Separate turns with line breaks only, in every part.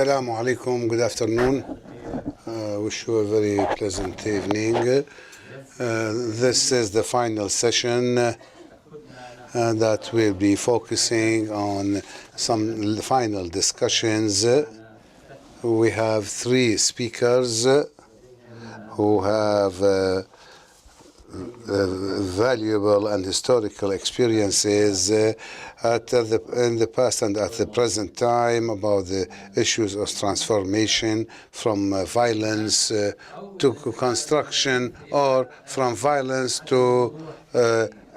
Assalamu alaikum, good afternoon. Wish you a very pleasant evening. This is the final session that will be focusing on some final discussions. We have three speakers who have valuable and historical experiences in the past and at the present time about the issues of transformation from violence to construction, or from violence to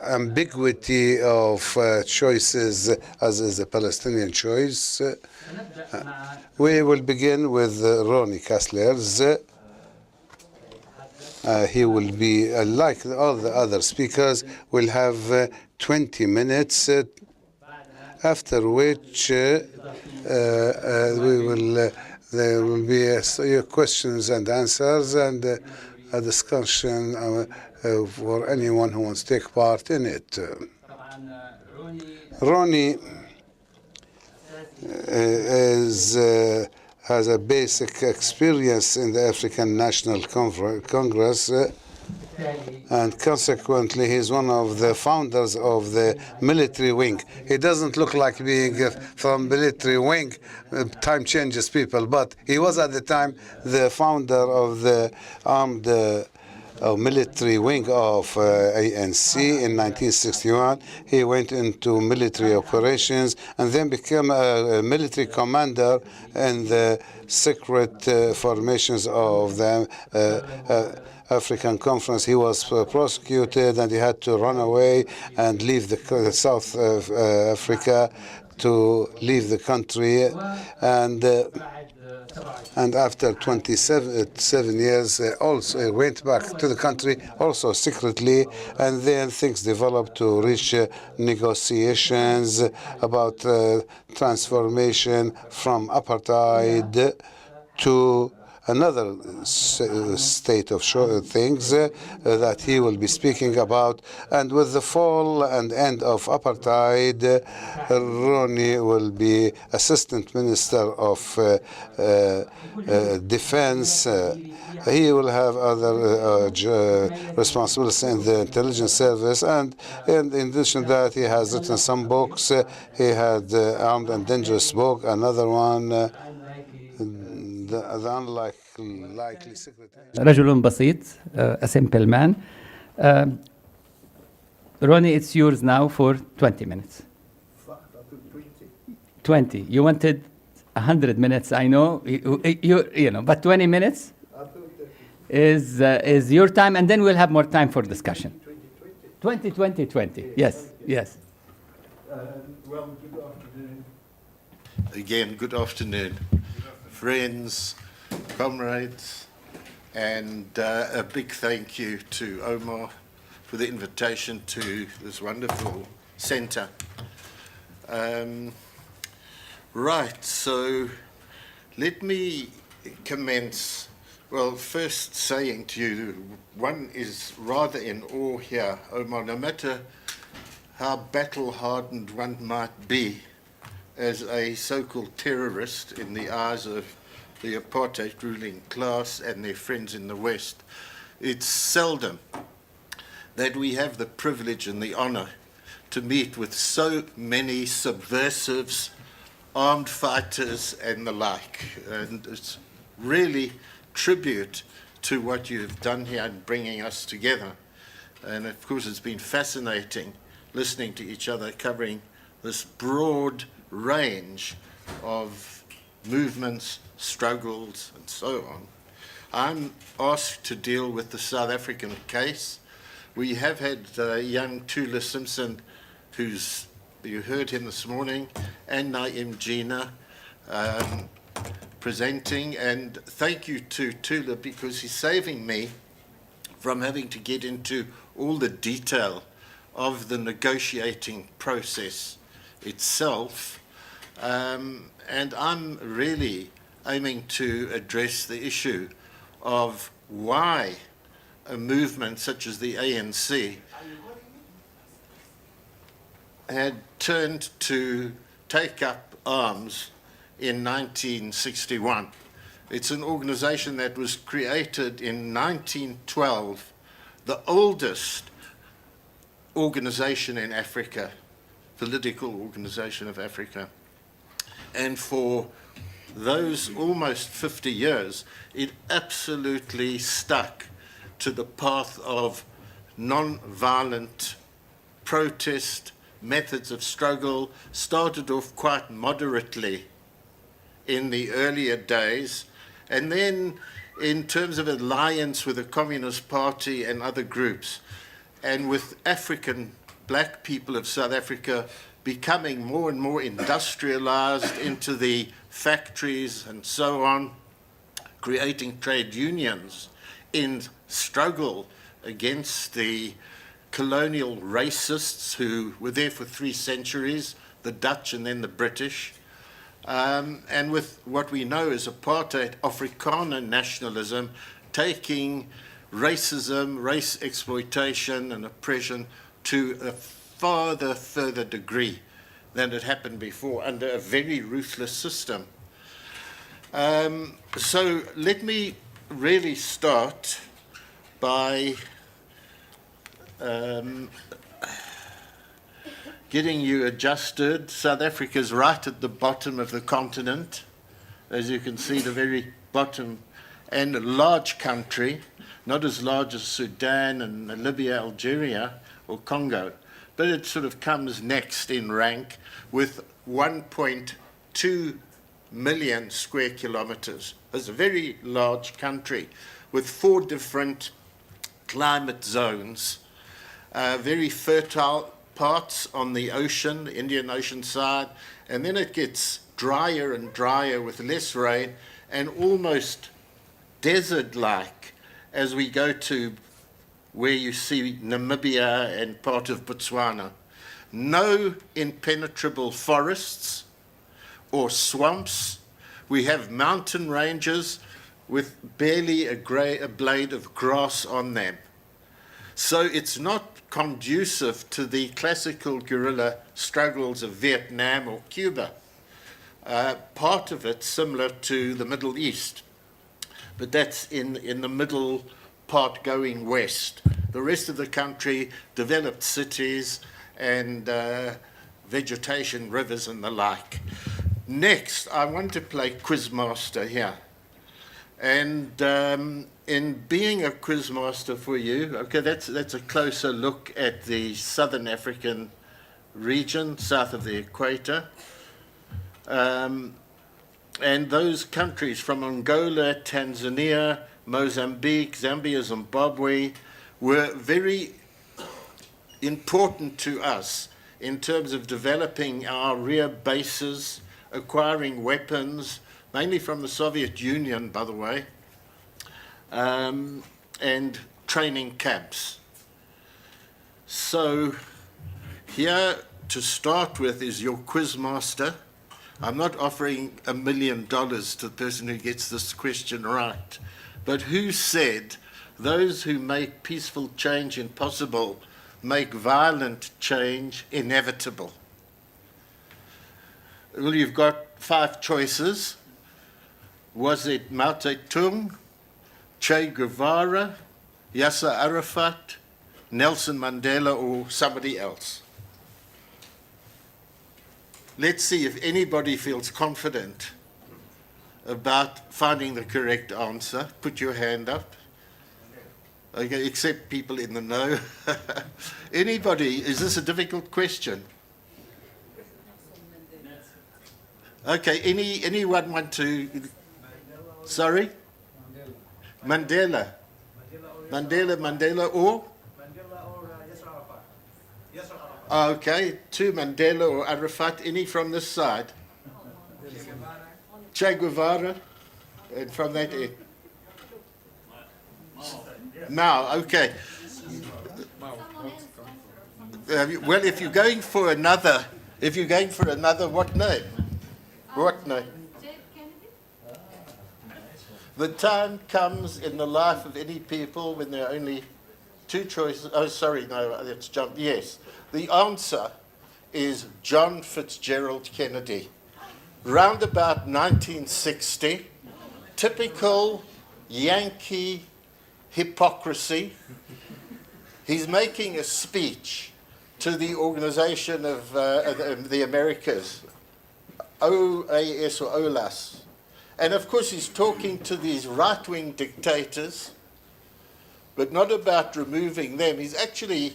ambiguity of choices, as is the Palestinian choice. We will begin with Ronnie Kasrils. He will be, like all the other speakers, will have 20 minutes, after which there will be questions and answers and a discussion for anyone who wants to take part in it. Ronnie has a basic experience in the African National Congress, and consequently he's one of the founders of the military wing. He doesn't look like being from military wing. Time changes people, but he was at the time the founder of the armed military wing of ANC in 1961. He went into military operations and then became a military commander in the secret formations of the African Conference. He was prosecuted and he had to run away and leave the South Africa to leave the country, and after 27 years also went back to the country, also secretly, and then things developed to reach negotiations about transformation from apartheid to another state of things that he will be speaking about. And with the fall and end of apartheid, Ronnie will be Assistant Minister of Defense. He will have other responsibilities in the intelligence service, and in addition to that, he has written some books. He had Armed and Dangerous book, another one, the unlikely secretary.
رجل بسيط, a simple man. Ronnie, it's yours now for 20 minutes. 20. You wanted 100 minutes, I know. You know, but 20 minutes is your time, and then we'll have more time for discussion. 20. Yes.
Well, good afternoon. Again, good afternoon, friends, comrades, and a big thank you to Omar for the invitation to this wonderful center. Right, so let me commence, well, first saying to you, one is rather in awe here, Omar, no matter how battle-hardened one might be as a so-called terrorist in the eyes of the apartheid ruling class and their friends in the West, it's seldom that we have the privilege and the honor to meet with so many subversives, armed fighters and the like. And it's really tribute to what you've done here in bringing us together. And of course it's been fascinating listening to each other, covering this broad range of movements, struggles, and so on. I'm asked to deal with the South African case. We have had young Tula Simpson, you heard him this morning, and Naim Gina presenting, and thank you to Tula because he's saving me from having to get into all the detail of the negotiating process itself. And I'm really aiming to address the issue of why a movement such as the ANC had turned to take up arms in 1961. It's an organization that was created in 1912, the oldest organization in Africa, political organization of Africa. And for those almost 50 years, it absolutely stuck to the path of non-violent protest, methods of struggle, started off quite moderately in the earlier days, and then in terms of alliance with the Communist Party and other groups, and with African black people of South Africa becoming more and more industrialized into the factories and so on, creating trade unions in struggle against the colonial racists who were there for 3 centuries, the Dutch and then the British, and with what we know as apartheid, Afrikaner nationalism, taking racism, race exploitation and oppression to a further degree than had happened before under a very ruthless system. So let me really start by getting you adjusted. South Africa's right at the bottom of the continent, as you can see, the very bottom, and a large country, not as large as Sudan and Libya, Algeria, or Congo, but it sort of comes next in rank with 1.2 million square kilometers. It's a very large country with 4 different climate zones, very fertile parts on the ocean, the Indian Ocean side, and then it gets drier and drier with less rain and almost desert-like as we go to where you see Namibia and part of Botswana. No impenetrable forests or swamps. We have mountain ranges with barely a blade of grass on them. So it's not conducive to the classical guerrilla struggles of Vietnam or Cuba. Part of it similar to the Middle East, but that's in the middle part going west. The rest of the country, developed cities and vegetation, rivers and the like. Next, I want to play Quizmaster here. And in being a quizmaster for you, okay, that's a closer look at the southern African region, south of the equator. And those countries from Angola, Tanzania, Mozambique, Zambia, Zimbabwe were very important to us in terms of developing our rear bases, acquiring weapons, mainly from the Soviet Union, by the way, and training camps. So here to start with is your quizmaster. I'm not offering $1 million to the person who gets this question right, but who said those who make peaceful change impossible make violent change inevitable? Well, you've got 5 choices. Was it Mao Zedong, Che Guevara, Yasser Arafat, Nelson Mandela, or somebody else? Let's see if anybody feels confident about finding the correct answer. Put your hand up. Okay, except people in the know. Anybody? Is this a difficult question? Okay, anyone want to? Sorry? Mandela. Mandela or? Mandela or Yasser Arafat. Yasser Arafat. Okay, 2 Mandela or Arafat. Any from this side? Che Guevara. And from that end. Now, okay. Well, if you're going for another, what name? What name? The time comes in the life of any people when there are only 2 choices. Oh, sorry, no, that's John. Yes. The answer is John Fitzgerald Kennedy. round about 1960, typical Yankee hypocrisy. He's making a speech to the Organization of the Americas, OAS or OLAS. And of course he's talking to these right-wing dictators, but not about removing them. He's actually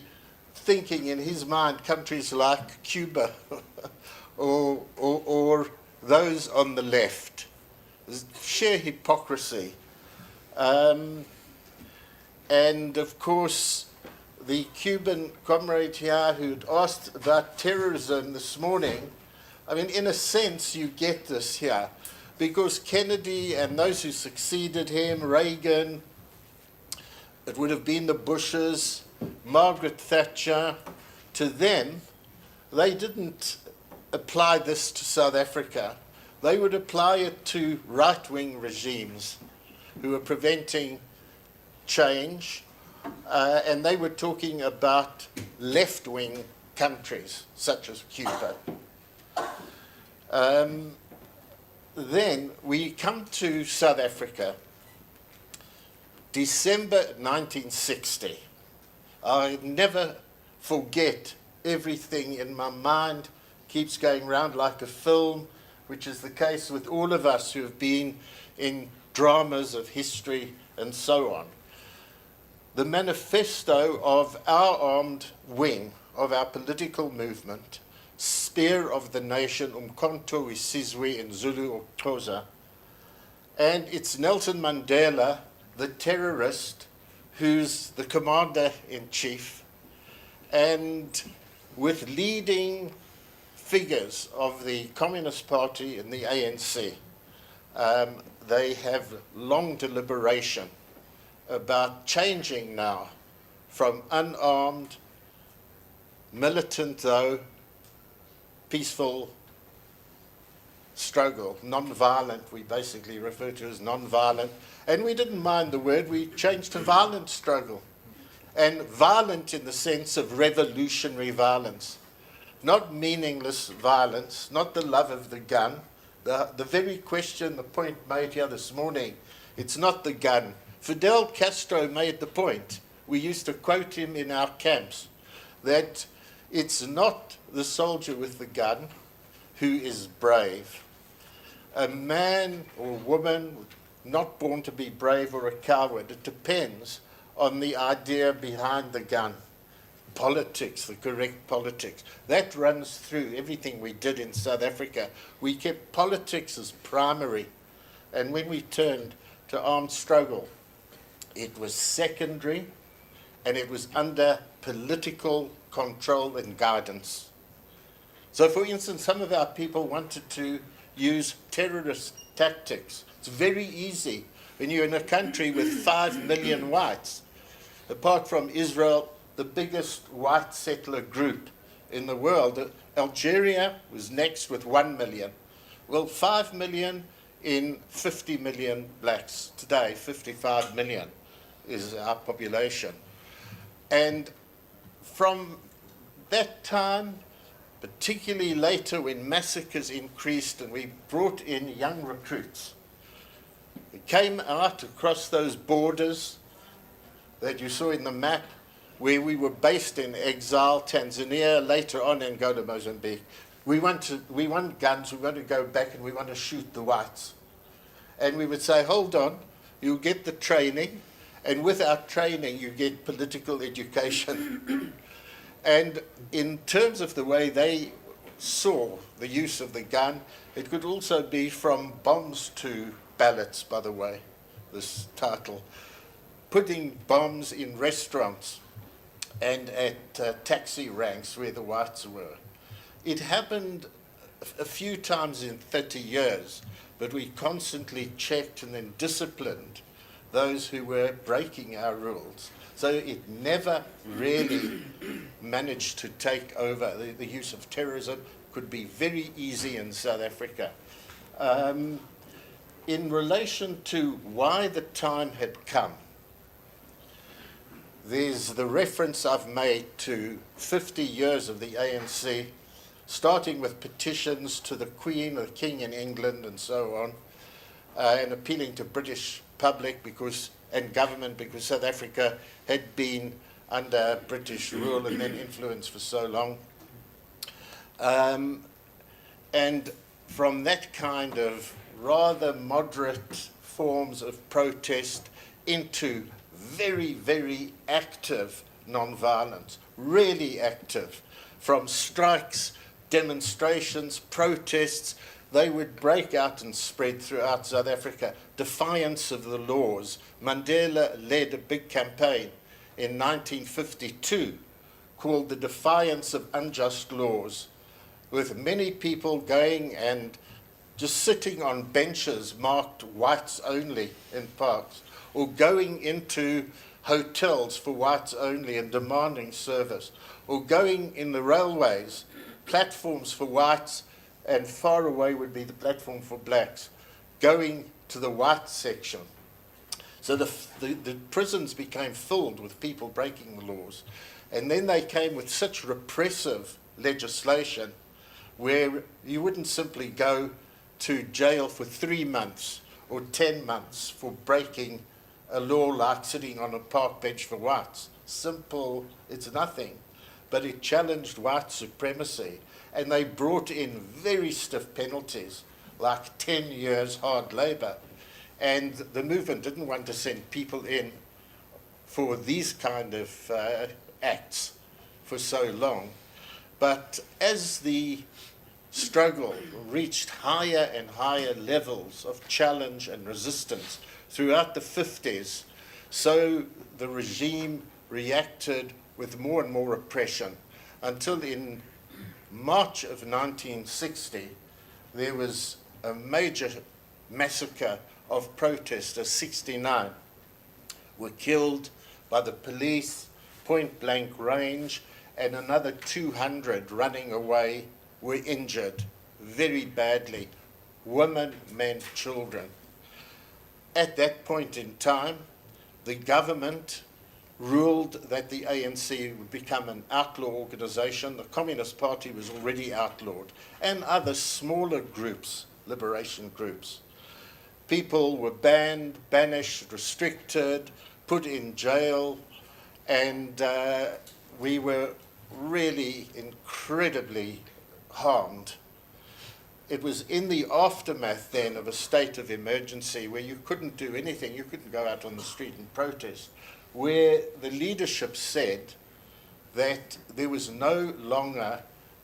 thinking in his mind countries like Cuba or those on the left. Sheer hypocrisy. And of course, the Cuban comrade here who'd asked about terrorism this morning, I mean, in a sense, you get this here, because Kennedy and those who succeeded him, Reagan, it would have been the Bushes, Margaret Thatcher, to them, they didn't apply this to South Africa. They would apply it to right-wing regimes who were preventing change, and they were talking about left-wing countries, such as Cuba. Then we come to South Africa, December 1960. I never forget everything in my mind, keeps going round like a film, which is the case with all of us who have been in dramas of history and so on. The manifesto of our armed wing of our political movement, Spear of the Nation, Umkhonto weSizwe in Zulu or Xhosa, and it's Nelson Mandela, the terrorist, who's the commander-in-chief, and with leading figures of the Communist Party and the ANC. They have long deliberation about changing now from unarmed, militant though, peaceful struggle, non-violent, we basically refer to as non-violent, and we didn't mind the word, we changed to violent struggle, and violent in the sense of revolutionary violence, not meaningless violence, not the love of the gun. The very question, the point made here this morning, it's not the gun. Fidel Castro made the point, we used to quote him in our camps, that it's not the soldier with the gun who is brave. A man or woman not born to be brave or a coward, it depends on the idea behind the gun. Politics, the correct politics. That runs through everything we did in South Africa. We kept politics as primary, and when we turned to armed struggle, it was secondary, and it was under political control and guidance. So, for instance, some of our people wanted to use terrorist tactics. It's very easy when you're in a country with 5 million whites. Apart from Israel, the biggest white settler group in the world, Algeria was next with 1 million. Well, 5 million in 50 million blacks. Today, 55 million is our population. And from that time, particularly later when massacres increased and we brought in young recruits, we came out across those borders that you saw in the map, where we were based in exile, Tanzania, later on Angola, Mozambique. We want guns, we want to go back and we want to shoot the whites. And we would say, hold on, you'll get the training, and with our training you get political education. And in terms of the way they saw the use of the gun, it could also be from bombs to ballots, by the way, this title. Putting bombs in restaurants and at taxi ranks where the whites were. It happened a few times in 30 years, but we constantly checked and then disciplined those who were breaking our rules. So it never really managed to take over. The use of terrorism could be very easy in South Africa. In relation to why the time had come, there's the reference I've made to 50 years of the ANC starting with petitions to the Queen or the King in England and so on, and appealing to British public and government because South Africa had been under British rule and then influence for so long. And from that kind of rather moderate forms of protest into very, very active nonviolence, really active, from strikes, demonstrations, protests. They would break out and spread throughout South Africa. Defiance of the laws. Mandela led a big campaign in 1952 called the Defiance of Unjust Laws, with many people going and just sitting on benches marked whites only in parks, or going into hotels for whites only and demanding service, or going in the railways, platforms for whites, and far away would be the platform for blacks, going to the white section. So the prisons became filled with people breaking the laws. And then they came with such repressive legislation where you wouldn't simply go to jail for 3 months or 10 months for breaking a law like sitting on a park bench for whites. Simple, it's nothing. But it challenged white supremacy. And they brought in very stiff penalties, like 10 years hard labor. And the movement didn't want to send people in for these kind of acts for so long. But as the struggle reached higher and higher levels of challenge and resistance throughout the 50s, so the regime reacted with more and more repression until in March of 1960, there was a major massacre of protesters. 69 were killed by the police, point-blank range, and another 200 running away were injured very badly, women, men, children. At that point in time, the government ruled that the ANC would become an outlaw organization. The Communist Party was already outlawed, and other smaller groups, liberation groups. People were banned, banished, restricted, put in jail, and we were really incredibly harmed. It was in the aftermath then of a state of emergency where you couldn't do anything, you couldn't go out on the street and protest, where the leadership said that there was no longer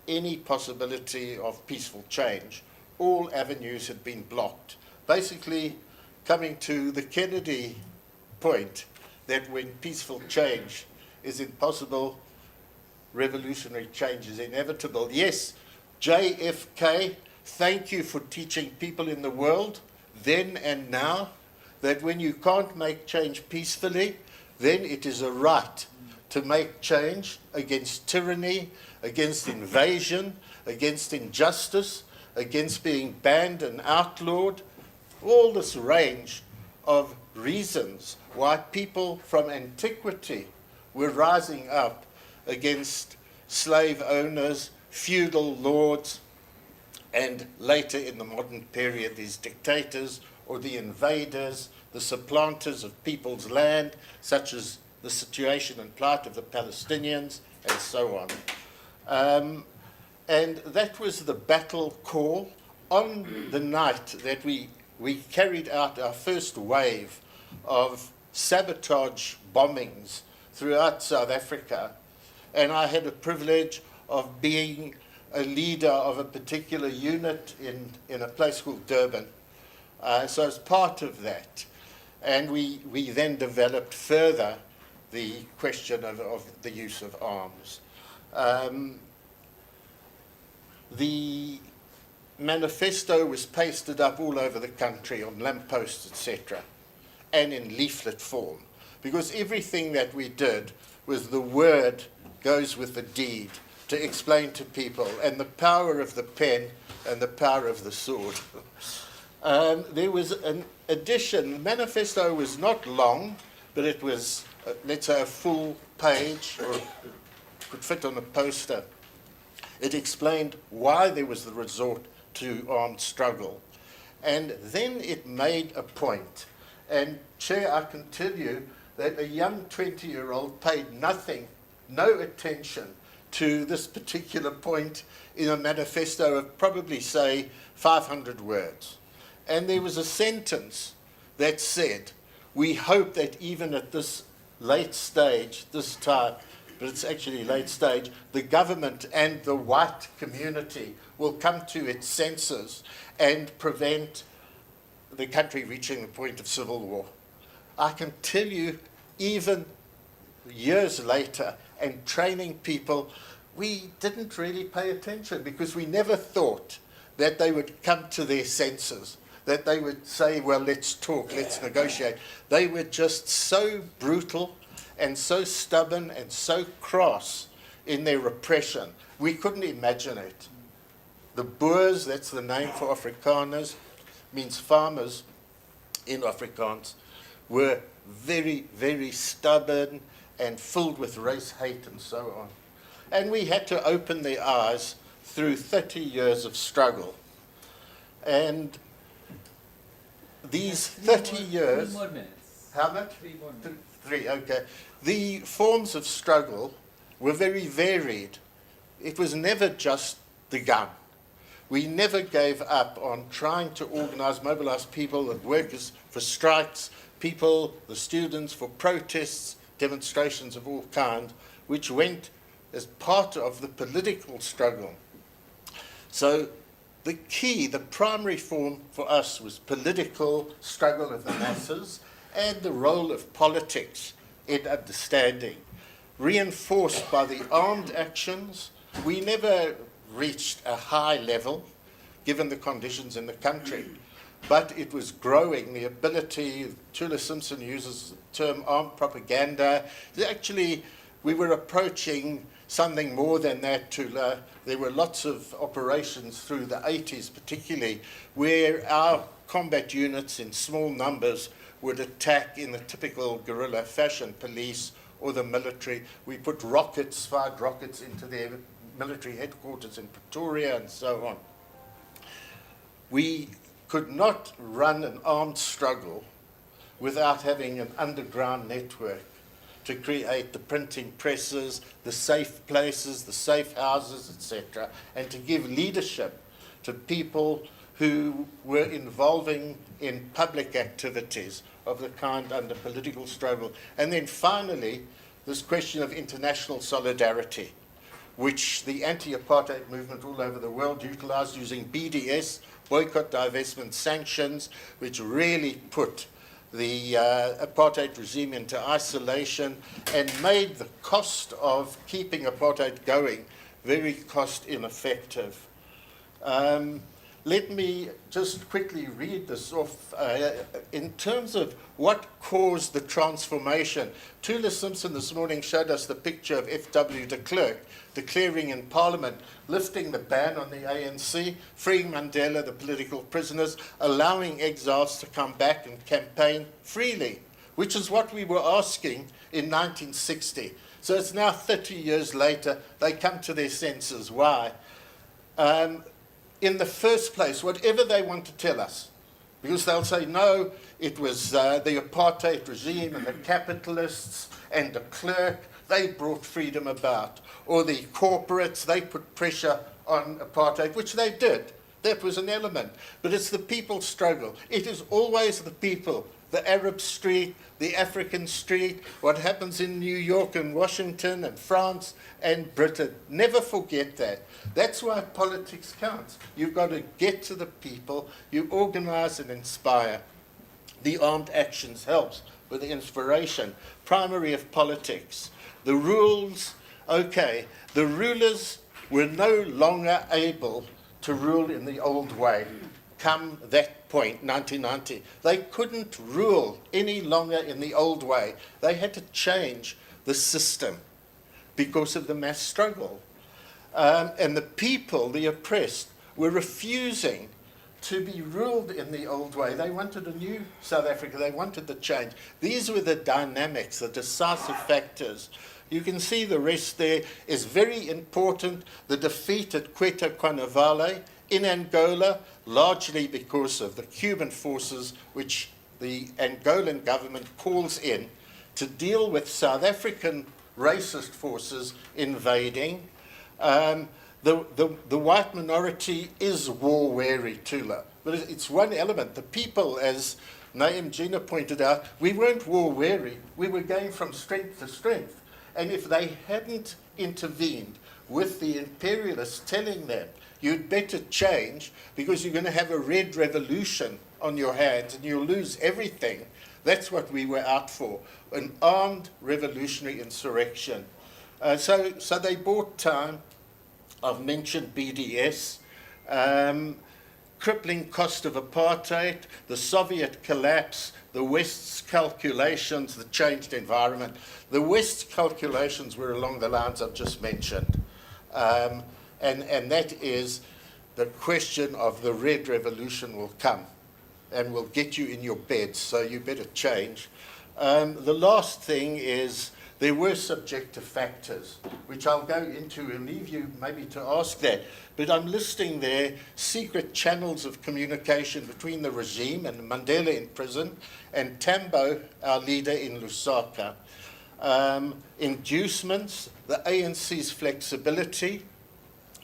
any possibility of peaceful change. All avenues had been blocked. Basically coming to the Kennedy point that when peaceful change is impossible, revolutionary change is inevitable. Yes, JFK, thank you for teaching people in the world, then and now, that when you can't make change peacefully, then it is a right to make change against tyranny, against invasion, against injustice, against being banned and outlawed. All this range of reasons why people from antiquity were rising up against slave owners, feudal lords, and later in the modern period, these dictators or the invaders, the supplanters of people's land, such as the situation and plight of the Palestinians, and so on. And that was the battle call on the night that we carried out our first wave of sabotage bombings throughout South Africa. And I had the privilege of being a leader of a particular unit in a place called Durban. So as part of that, and we then developed further the question of the use of arms. The manifesto was pasted up all over the country on lampposts, etc., and in leaflet form, because everything that we did was the word goes with the deed to explain to people, and the power of the pen and the power of the sword. There was an edition. The manifesto was not long, but it was, let's say, a full page, or could fit on a poster. It explained why there was the resort to armed struggle. And then it made a point. And Chair, I can tell you that a young 20-year-old paid nothing, no attention to this particular point in a manifesto of probably, say, 500 words. And there was a sentence that said, we hope that even at this late stage, this time, but it's actually late stage, the government and the white community will come to its senses and prevent the country reaching the point of civil war. I can tell you, even years later, and training people, we didn't really pay attention because we never thought that they would come to their senses, that they would say, well, let's talk, let's negotiate. They were just so brutal and so stubborn and so cross in their repression. We couldn't imagine it. The Boers, that's the name for Afrikaners, means farmers in Afrikaans, were very, very stubborn and filled with race hate and so on. And we had to open their eyes through 30 years of struggle. And these 30 years...
3 more minutes.
How much?
3 more minutes.
3, okay. The forms of struggle were very varied. It was never just the gun. We never gave up on trying to organize, mobilize people and workers for strikes, people, the students, for protests, demonstrations of all kinds, which went as part of the political struggle. So the key, the primary form for us was political struggle of the masses and the role of politics in understanding. Reinforced by the armed actions, we never reached a high level, given the conditions in the country. But it was growing, the ability, Tula Simpson uses the term armed propaganda. Actually, we were approaching something more than that, Tula. There were lots of operations through the 80s particularly, where our combat units in small numbers would attack in the typical guerrilla fashion, police or the military. We put rockets, fired rockets into their military headquarters in Pretoria and so on. We could not run an armed struggle without having an underground network to create the printing presses, the safe places, the safe houses, etc., and to give leadership to people who were involving in public activities of the kind under political struggle. And then finally, this question of international solidarity, which the anti-apartheid movement all over the world utilized using BDS, boycott, divestment, sanctions, which really put the apartheid regime into isolation and made the cost of keeping apartheid going very cost ineffective. Let me just quickly read this off. In terms of what caused the transformation, Tula Simpson this morning showed us the picture of F.W. de Klerk declaring in Parliament, lifting the ban on the ANC, freeing Mandela, the political prisoners, allowing exiles to come back and campaign freely, which is what we were asking in 1960. So it's now 30 years later, they come to their senses. Why? In the first place, whatever they want to tell us, because they'll say, no, it was the apartheid regime and the capitalists and de Klerk, they brought freedom about. Or the corporates, they put pressure on apartheid, which they did. That was an element. But it's the people's struggle. It is always the people, the Arab street, the African street, what happens in New York and Washington and France and Britain. Never forget that. That's why politics counts. You've got to get to the people, you organize and inspire. The armed actions helps with the inspiration. Primary of politics. The rules, okay, the rulers were no longer able to rule in the old way. Come that point, 1990. They couldn't rule any longer in the old way. They had to change the system because of the mass struggle. And the people, the oppressed, were refusing to be ruled in the old way. They wanted a new South Africa. They wanted the change. These were the dynamics, the decisive factors You can see the rest there is very important. The defeat at Quetta Carnavale in Angola, largely because of the Cuban forces which the Angolan government calls in to deal with South African racist forces invading. The white minority is war-weary, Tula. But it's one element. The people, as Naim Gina pointed out, we weren't war-weary. We were going from strength to strength. And if they hadn't intervened with the imperialists telling them, you'd better change because you're going to have a red revolution on your hands and you'll lose everything, that's what we were out for, an armed revolutionary insurrection. So they bought time. I've mentioned BDS, crippling cost of apartheid, the Soviet collapse, the West's calculations, the changed environment. The West's calculations were along the lines I've just mentioned. And that is the question of the red revolution will come and will get you in your beds, so you better change. The last thing is there were subjective factors, which I'll go into and leave you maybe to ask that. But I'm listing there secret channels of communication between the regime and Mandela in prison and Tambo, our leader in Lusaka. Inducements, the ANC's flexibility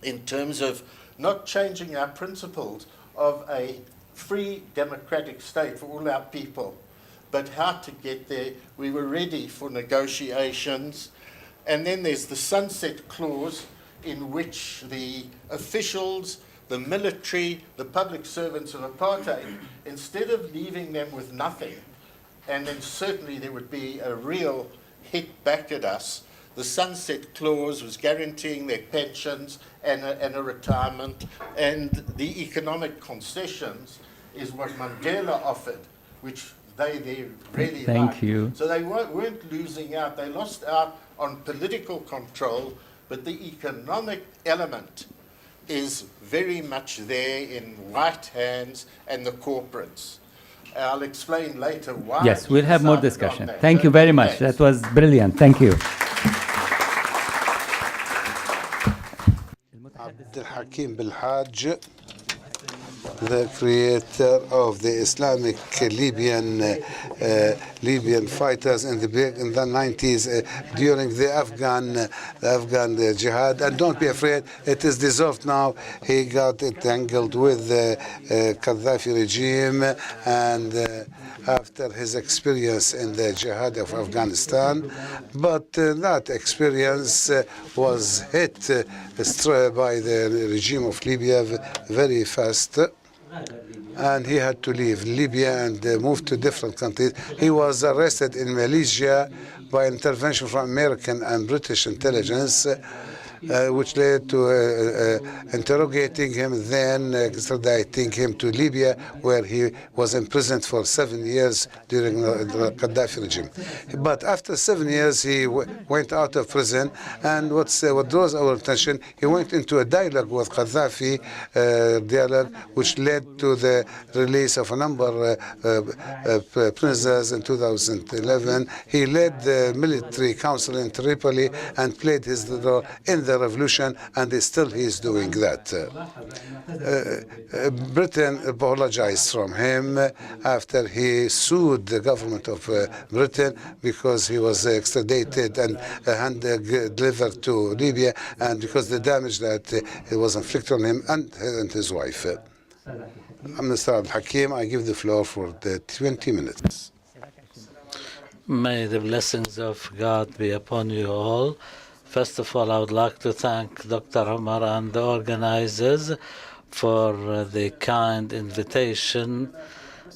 in terms of not changing our principles of a free democratic state for all our people, but how to get there. We were ready for negotiations. And then there's the sunset clause in which the officials, the military, the public servants of apartheid, instead of leaving them with nothing, and then certainly there would be a real hit back at us, the sunset clause was guaranteeing their pensions and a retirement, and the economic concessions is what Mandela offered, which they really
Thank
liked.
you.
So they weren't losing out. They lost out on political control, but the economic element is very much there in white hands and the corporates. I'll explain later why.
Yes, we'll have more
decided on
discussion.
that.
Thank you very much.
Thanks.
That was brilliant. Thank you.
Abdelhakim Belhaj, the creator of the Islamic Libyan fighters in the 90s during the Afghan jihad. And don't be afraid, it is dissolved now. He got entangled with the Gaddafi regime, and after his experience in the jihad of Afghanistan. But that experience was hit by the regime of Libya very fast. And he had to leave Libya and move to different countries. He was arrested in Malaysia by intervention from American and British intelligence, which led to interrogating him, then extraditing him to Libya, where he was imprisoned for 7 years during the Gaddafi regime. But after 7 years, he went out of prison, and what draws our attention, he went into a dialogue with Gaddafi, which led to the release of a number of prisoners in 2011. He led the military council in Tripoli and played his role in the revolution, and he's doing that. Britain apologized from him after he sued the government of Britain because he was extradited and delivered to Libya, and because the damage that it was inflicted on him and his wife. Mr. Abdelhakim, I give the floor for the 20 minutes.
May the blessings of God be upon you all. First of all, I would like to thank Dr. Umar and the organizers for the kind invitation.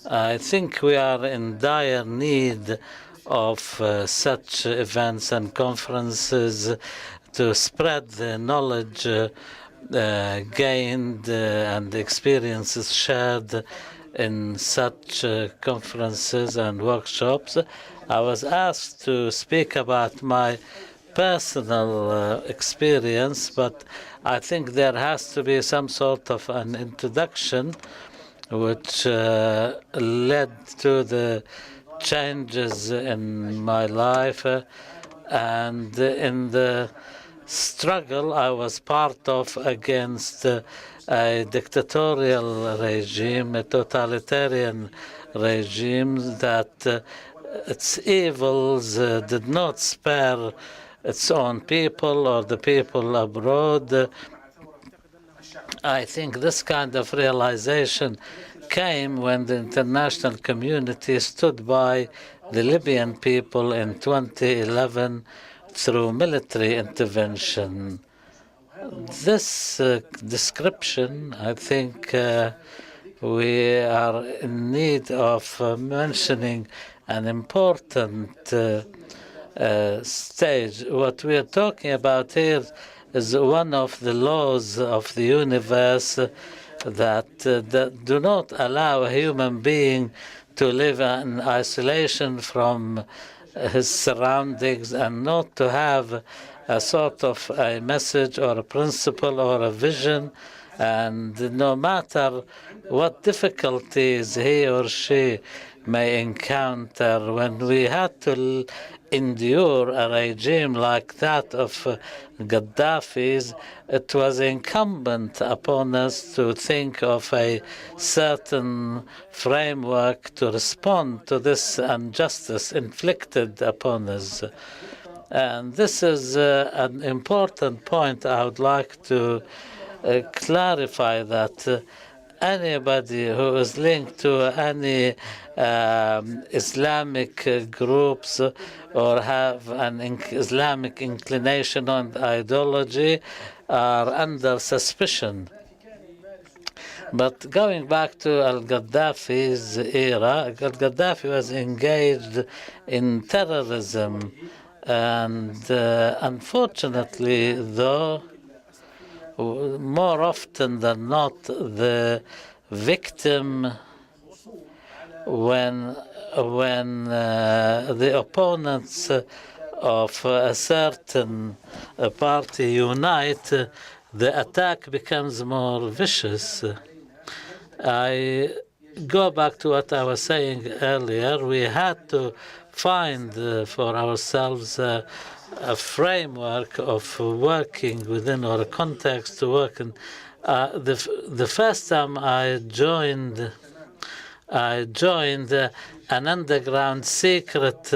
I think we are in dire need of such events and conferences to spread the knowledge gained and experiences shared in such conferences and workshops. I was asked to speak about my personal experience, but I think there has to be some sort of an introduction which led to the changes in my life. And in the struggle I was part of against a dictatorial regime, a totalitarian regime that its evils did not spare its own people or the people abroad. I think this kind of realization came when the international community stood by the Libyan people in 2011 through military intervention. This description, I think we are in need of mentioning an important stage. What we are talking about here is one of the laws of the universe that do not allow a human being to live in isolation from his surroundings and not to have a sort of a message or a principle or a vision. And no matter what difficulties he or she may encounter, when we had to endure a regime like that of Gaddafi's, it was incumbent upon us to think of a certain framework to respond to this injustice inflicted upon us. And this is an important point. I would like to clarify that anybody who is linked to any Islamic groups or have an Islamic inclination and ideology are under suspicion. But going back to al-Gaddafi's era, al-Gaddafi was engaged in terrorism, and unfortunately, though, more often than not, the victim when the opponents of a certain party unite, the attack becomes more vicious. I go back to what I was saying earlier. We had to find for ourselves a framework of working within, or a context to work in. The first time I joined an underground secret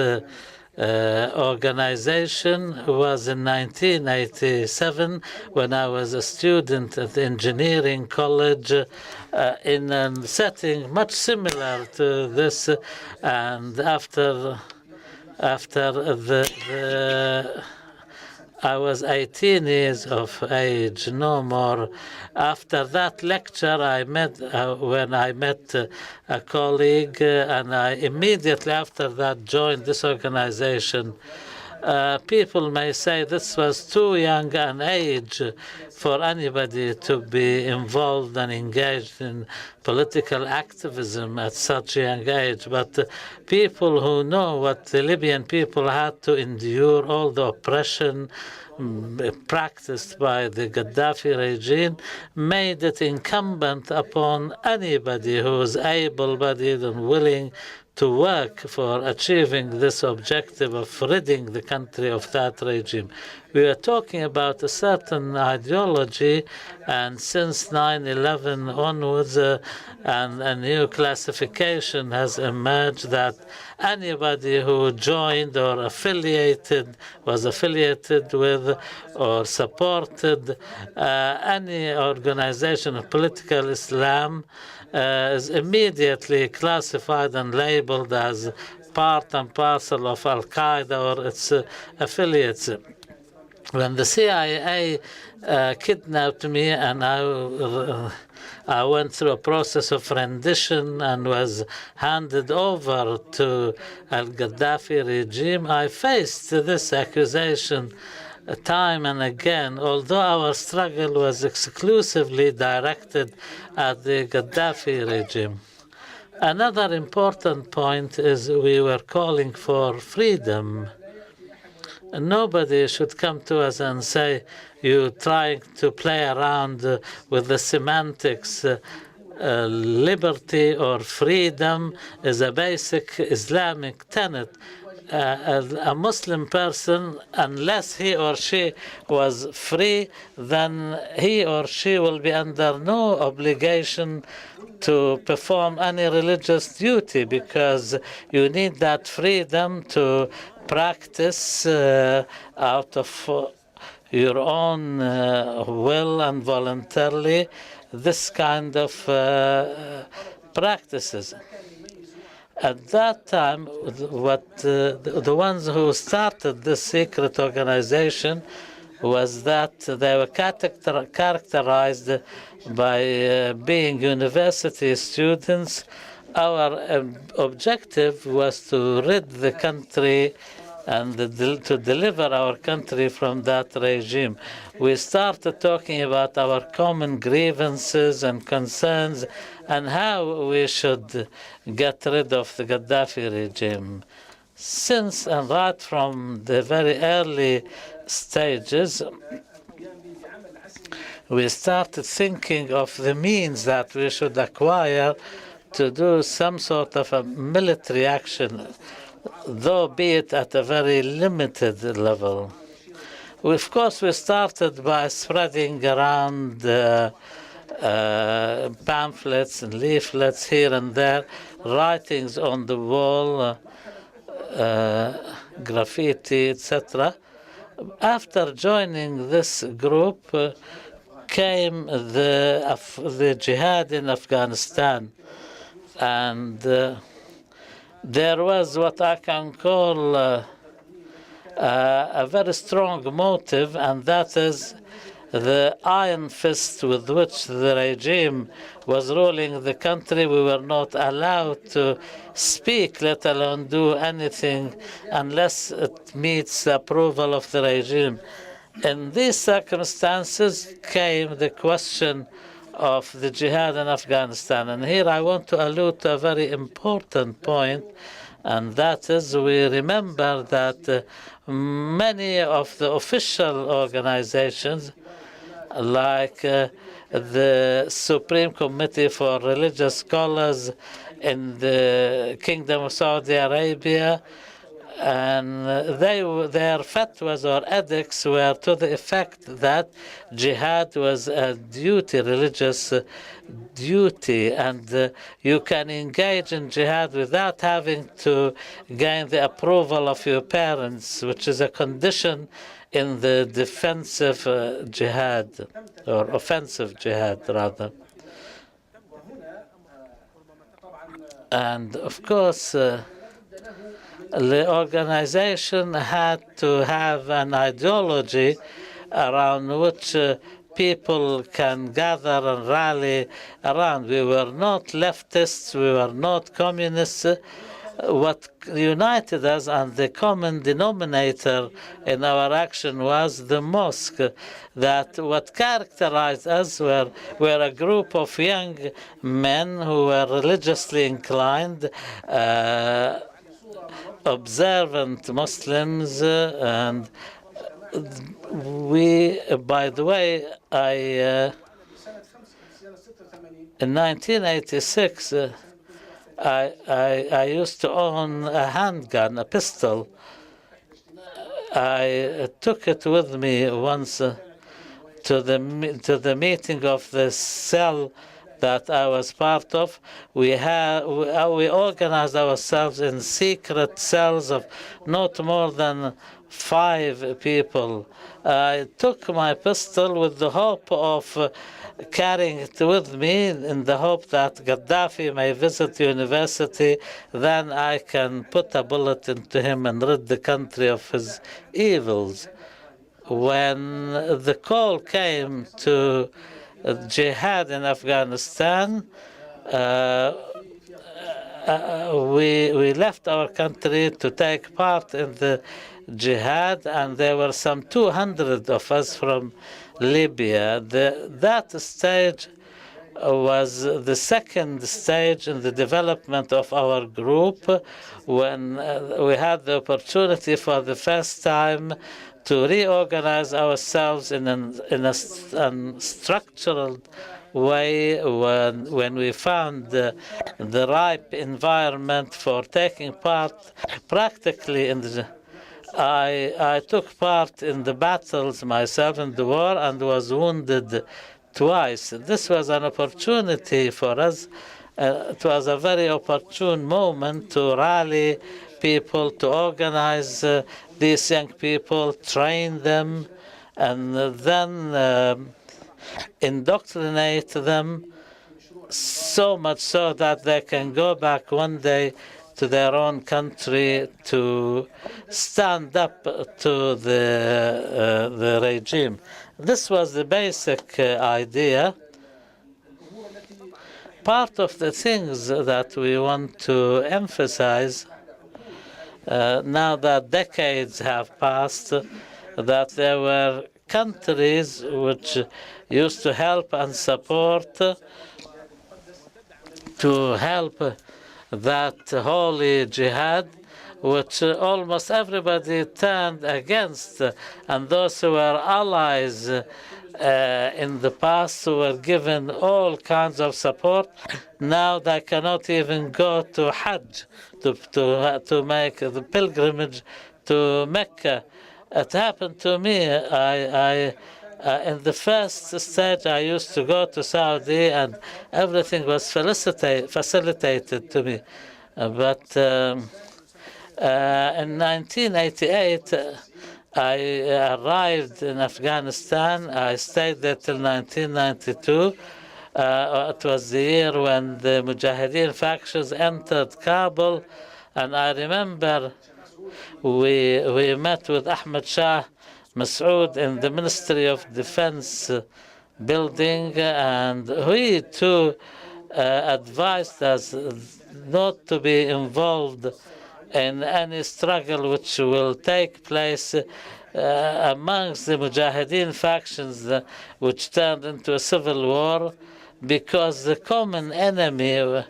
organization was in 1987 when I was a student at the engineering college in a setting much similar to this, and after I was 18 years of age, no more. After that lecture, when I met a colleague, and I immediately after that joined this organization. People may say this was too young an age for anybody to be involved and engaged in political activism at such a young age. But people who know what the Libyan people had to endure, all the oppression practiced by the Gaddafi regime, made it incumbent upon anybody who is able-bodied and willing to work for achieving this objective of ridding the country of that regime. We are talking about a certain ideology, and since 9/11 onwards, and a new classification has emerged that anybody who joined or was affiliated with or supported any organization of political Islam is immediately classified and labeled as part and parcel of Al-Qaeda or its affiliates. When the CIA kidnapped me and I went through a process of rendition and was handed over to Al-Gaddafi regime, I faced this accusation time and again, although our struggle was exclusively directed at the Gaddafi regime. Another important point is we were calling for freedom. Nobody should come to us and say, you're trying to play around with the semantics. Liberty or freedom is a basic Islamic tenet. a Muslim person, unless he or she was free, then he or she will be under no obligation to perform any religious duty, because you need that freedom to practice out of your own will and voluntarily this kind of practices. At that time, the ones who started this secret organization was that they were characterized by being university students. Our objective was to rid the country and to deliver our country from that regime. We started talking about our common grievances and concerns and how we should get rid of the Gaddafi regime. Since and right from the very early stages, we started thinking of the means that we should acquire to do some sort of a military action, though be it at a very limited level. Of course, we started by spreading around pamphlets and leaflets here and there, writings on the wall, graffiti, etc. After joining this group came the jihad in Afghanistan, and there was what I can call a very strong motive, and that is the iron fist with which the regime was ruling the country. We were not allowed to speak, let alone do anything, unless it meets the approval of the regime. In these circumstances came the question of the jihad in Afghanistan. And here I want to allude to a very important point, and that is we remember that many of the official organizations, like the Supreme Committee for Religious Scholars in the Kingdom of Saudi Arabia, and their fatwas or edicts were to the effect that jihad was a duty, religious duty, and you can engage in jihad without having to gain the approval of your parents, which is a condition in the defensive jihad, or offensive jihad, rather. And of course, the organization had to have an ideology around which people can gather and rally around. We were not leftists, we were not communists. What united us, and the common denominator in our action, was the mosque. That what characterized us were a group of young men who were religiously inclined, observant Muslims, and we, by the way, in 1986, I used to own a handgun, a pistol. I took it with me once to the meeting of the cell that I was part of. We organized ourselves in secret cells of not more than 5 people. I took my pistol with the hope of carrying it with me, in the hope that Gaddafi may visit the university, then I can put a bullet into him and rid the country of his evils. When the call came to jihad in Afghanistan, we left our country to take part in the jihad, and there were some 200 of us from Libya. That stage was the second stage in the development of our group, when we had the opportunity for the first time to reorganize ourselves in a structural way when we found the ripe environment for taking part practically in the. I took part in the battles myself in the war and was wounded twice. This was an opportunity for us. It was a very opportune moment to rally people, to organize these young people, train them, and then indoctrinate them so much so that they can go back one day to their own country to stand up to the regime. This was the basic idea. Part of the things that we want to emphasize now that decades have passed, that there were countries which used to help and support to help that holy jihad, which almost everybody turned against, and those who were allies in the past were given all kinds of support. Now they cannot even go to Hajj, to make the pilgrimage to Mecca. It happened to me. In the first stage, I used to go to Saudi, and everything was facilitated to me. But in 1988, I arrived in Afghanistan. I stayed there till 1992. It was the year when the Mujahideen factions entered Kabul, and I remember we met with Ahmed Shah Massoud in the Ministry of Defense building, and he too advised us not to be involved in any struggle which will take place amongst the Mujahideen factions which turned into a civil war, because the common enemy,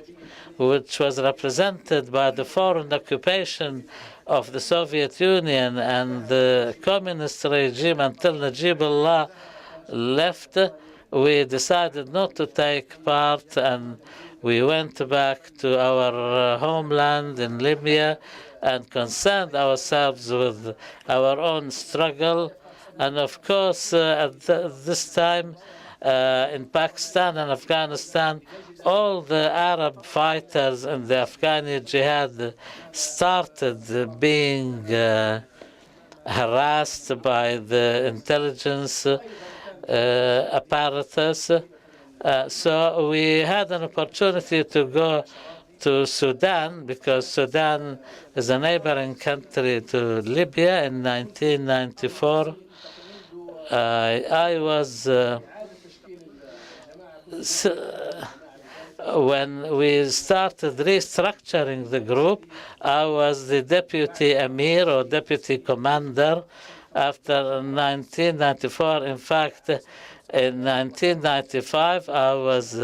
which was represented by the foreign occupation of the Soviet Union and the communist regime until Najibullah left, we decided not to take part, and we went back to our homeland in Libya and concerned ourselves with our own struggle. And of course, at this time, in Pakistan and Afghanistan, all the Arab fighters in the Afghani jihad started being harassed by the intelligence apparatus. So we had an opportunity to go to Sudan, because Sudan is a neighboring country to Libya. In 1994, I was when we started restructuring the group, I was the deputy emir or deputy commander. After 1994, in fact, in 1995, I was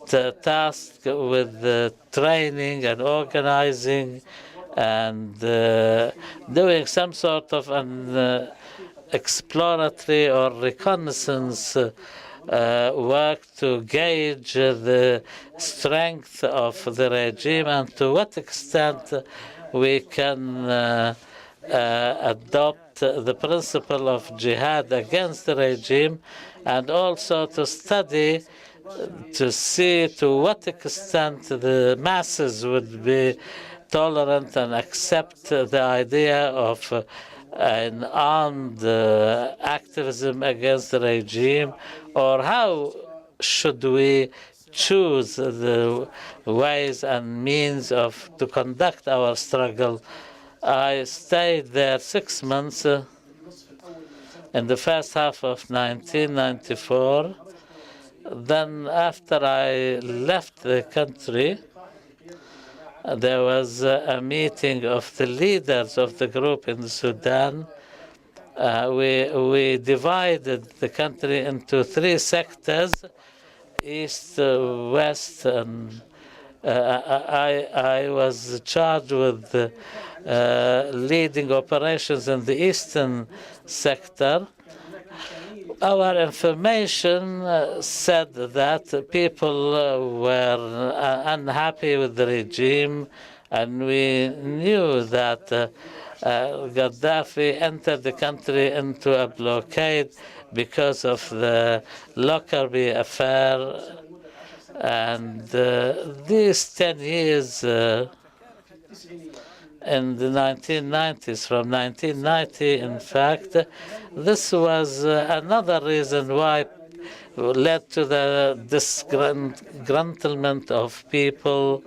tasked with training and organizing and doing some sort of an exploratory or reconnaissance work to gauge the strength of the regime and to what extent we can adopt the principle of jihad against the regime, and also to study to see to what extent the masses would be tolerant and accept the idea of an armed activism against the regime, or how should we choose the ways and means of to conduct our struggle. I stayed there 6 months in the first half of 1994. Then after I left the country, there was a meeting of the leaders of the group in Sudan. We divided the country into 3 sectors, east, west, and I was charged with leading operations in the eastern sector. Our information said that people were unhappy with the regime, and we knew that Gaddafi entered the country into a blockade because of the Lockerbie affair. And these 10 years in the 1990s, from 1990, in fact, this was another reason why led to the disgruntlement of people,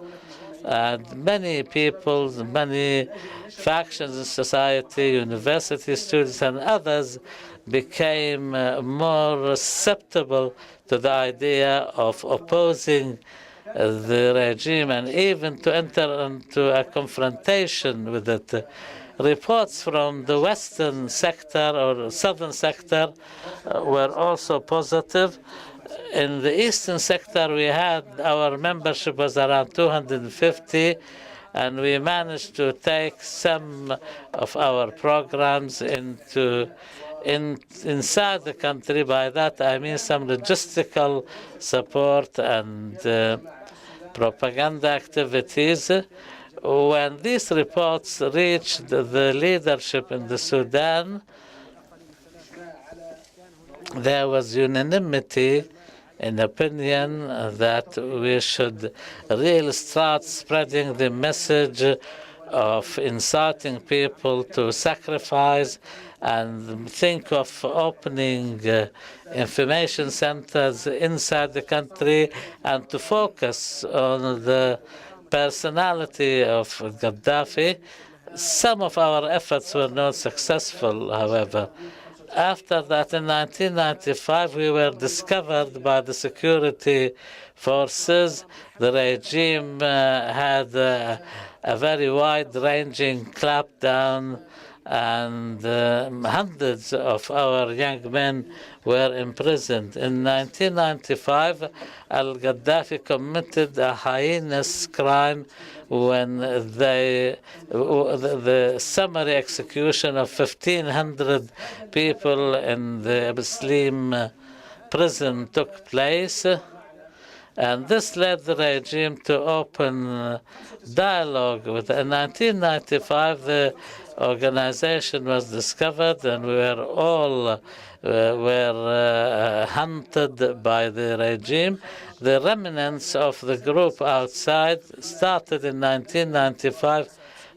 and many people, many factions in society, university students and others became more susceptible to the idea of opposing the regime and even to enter into a confrontation with it. Reports from the western sector or southern sector were also positive. In the eastern sector, we had our membership was around 250, and we managed to take some of our programs inside the country. By that I mean some logistical support and propaganda activities. When these reports reached the leadership in the Sudan, there was unanimity in opinion that we should really start spreading the message of inciting people to sacrifice and think of opening information centers inside the country and to focus on the personality of Gaddafi. Some of our efforts were not successful, however. After that, in 1995, we were discovered by the security forces. The regime had a very wide-ranging clampdown, and hundreds of our young men were imprisoned. In 1995, al-Gaddafi committed a heinous crime when the summary execution of 1,500 people in the Muslim prison took place. And this led the regime to open dialogue with. In 1995, the organization was discovered, and we were all hunted by the regime. The remnants of the group outside started in 1995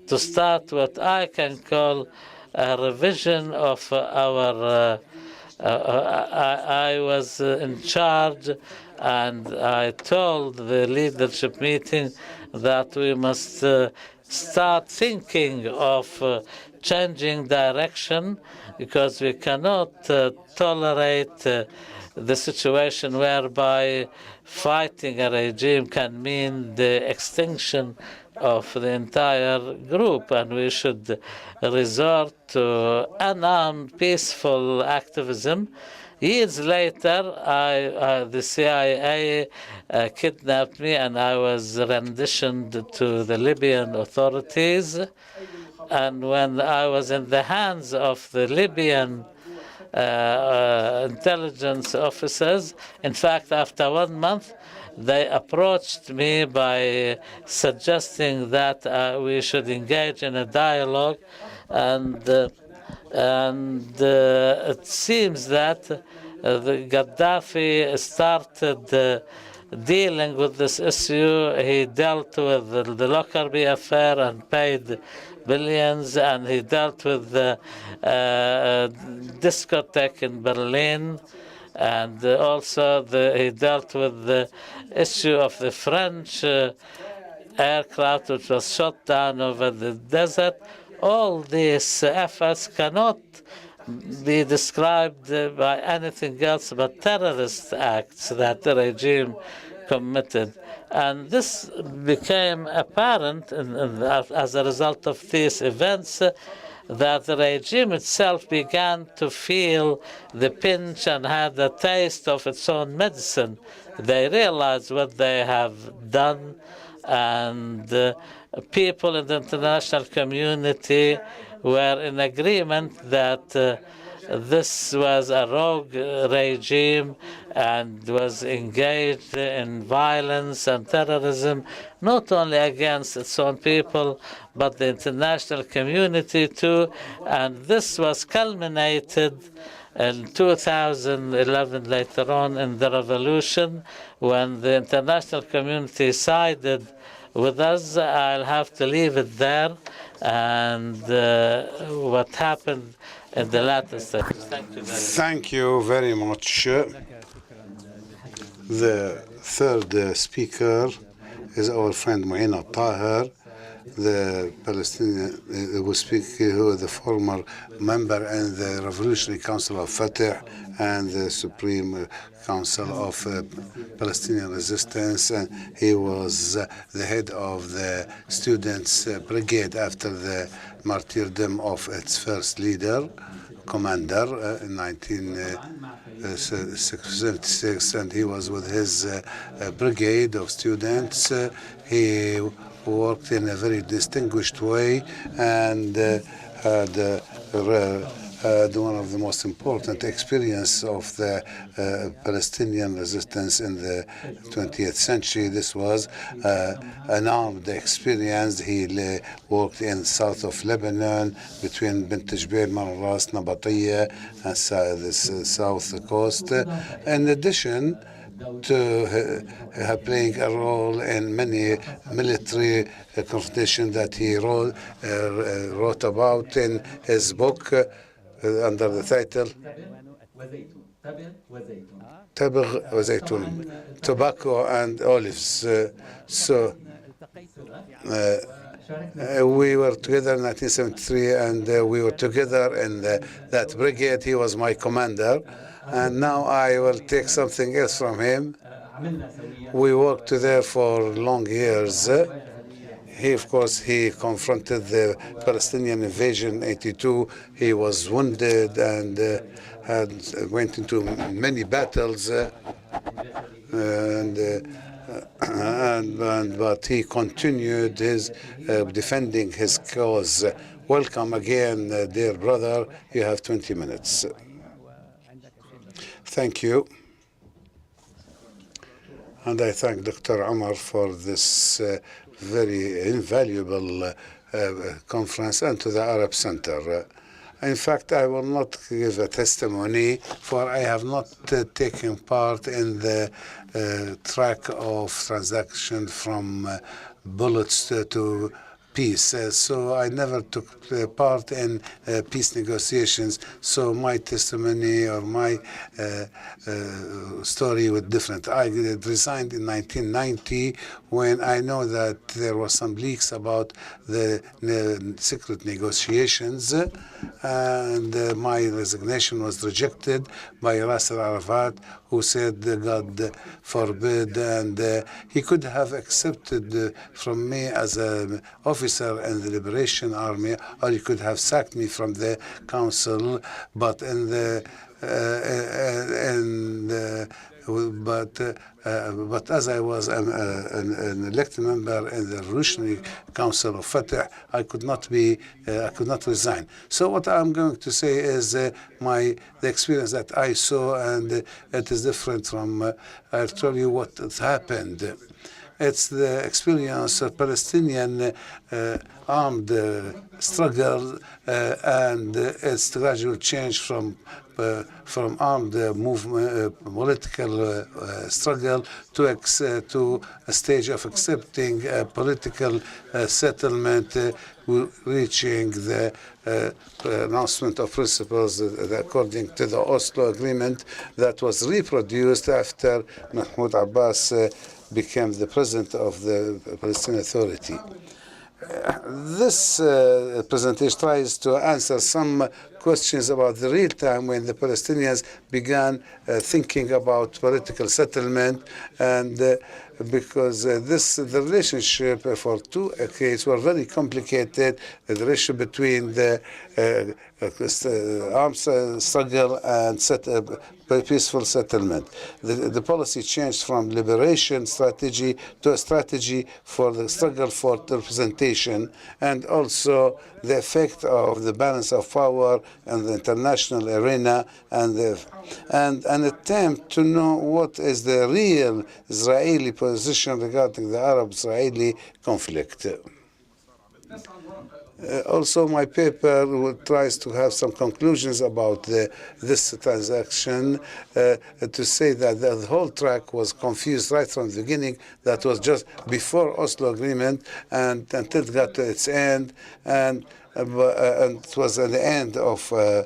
to start what I can call a revision of our. I was in charge, and I told the leadership meeting that we must start thinking of changing direction, because we cannot tolerate the situation whereby fighting a regime can mean the extinction of the entire group, and we should resort to unarmed, peaceful activism. Years later, the CIA kidnapped me, and I was renditioned to the Libyan authorities. And when I was in the hands of the Libyan intelligence officers, in fact, after 1 month, they approached me by suggesting that we should engage in a dialogue, and it seems that the Gaddafi started dealing with this issue. He dealt with the Lockerbie affair and paid billions, and he dealt with the discotheque in Berlin, and also he dealt with the issue of the French aircraft which was shot down over the desert. All these efforts cannot be described by anything else but terrorist acts that the regime committed. And this became apparent as a result of these events, that the regime itself began to feel the pinch and had a taste of its own medicine. They realized what they have done, and people in the international community were in agreement that This was a rogue regime and was engaged in violence and terrorism, not only against its own people, but the international community too. And this was culminated in 2011, later on in the revolution, when the international community sided with us. I'll have to leave it there. And what happened in the latter stages.
Thank you very much. The third speaker is our friend Al-Taher, the Palestinian who is the former member in the Revolutionary Council of Fatah and the Supreme Council of Palestinian Resistance, and he was the head of the students' brigade after the martyrdom of its first leader, commander, in 1976, and he was with his brigade of students. He worked in a very distinguished way and had one of the most important experience of the Palestinian resistance in the 20th century. This was an armed experience. He worked in south of Lebanon between Bint Jbeil, Marras, Nabatiya, and the south coast. In addition to playing a role in many military confrontations that he wrote about in his book under the title Tabagh wa Zaytun, Tobacco and Olives. We were together in 1973, and we were together in that brigade. He was my commander, and now I will take something else from him. We worked together for long years. Of course, he confronted the Palestinian invasion in '82. He was wounded and went into many battles, but he continued his defending his cause. Welcome again, dear brother. You have 20 minutes. Thank you. And I thank Dr. Omar for this very invaluable conference, and to the Arab Center. In fact, I will not give a testimony, for I have not taken part in the track of transaction from bullets to peace. So I never took part in peace negotiations. So my testimony or my story was different. I resigned in 1990 when I know that there were some leaks about the secret negotiations, and my resignation was rejected by Yasser Arafat, who said, God forbid, and he could have accepted from me as an officer in the Liberation Army, or he could have sacked me from the council, but but as I was an elected member in the Revolutionary Council of Fatah, I could not resign. So what I'm going to say is the experience that I saw, and it is different from. I'll tell you what happened. It's the experience of Palestinian armed struggle and its gradual change from armed movement, political struggle to a stage of accepting a political settlement, reaching the announcement of principles according to the Oslo Agreement that was reproduced after Mahmoud Abbas became the president of the Palestinian Authority. This presentation tries to answer some questions about the real time when the Palestinians began thinking about political settlement, and because the relationship for two decades were very complicated, the relationship between the arms struggle and peaceful settlement. The policy changed from liberation strategy to a strategy for the struggle for representation, and also the effect of the balance of power in the international arena, and an attempt to know what is the real Israeli position regarding the Arab-Israeli conflict. Also, my paper tries to have some conclusions about this transaction, to say that the whole track was confused right from the beginning. That was just before Oslo Agreement, and until it got to its end, and it was at the end of a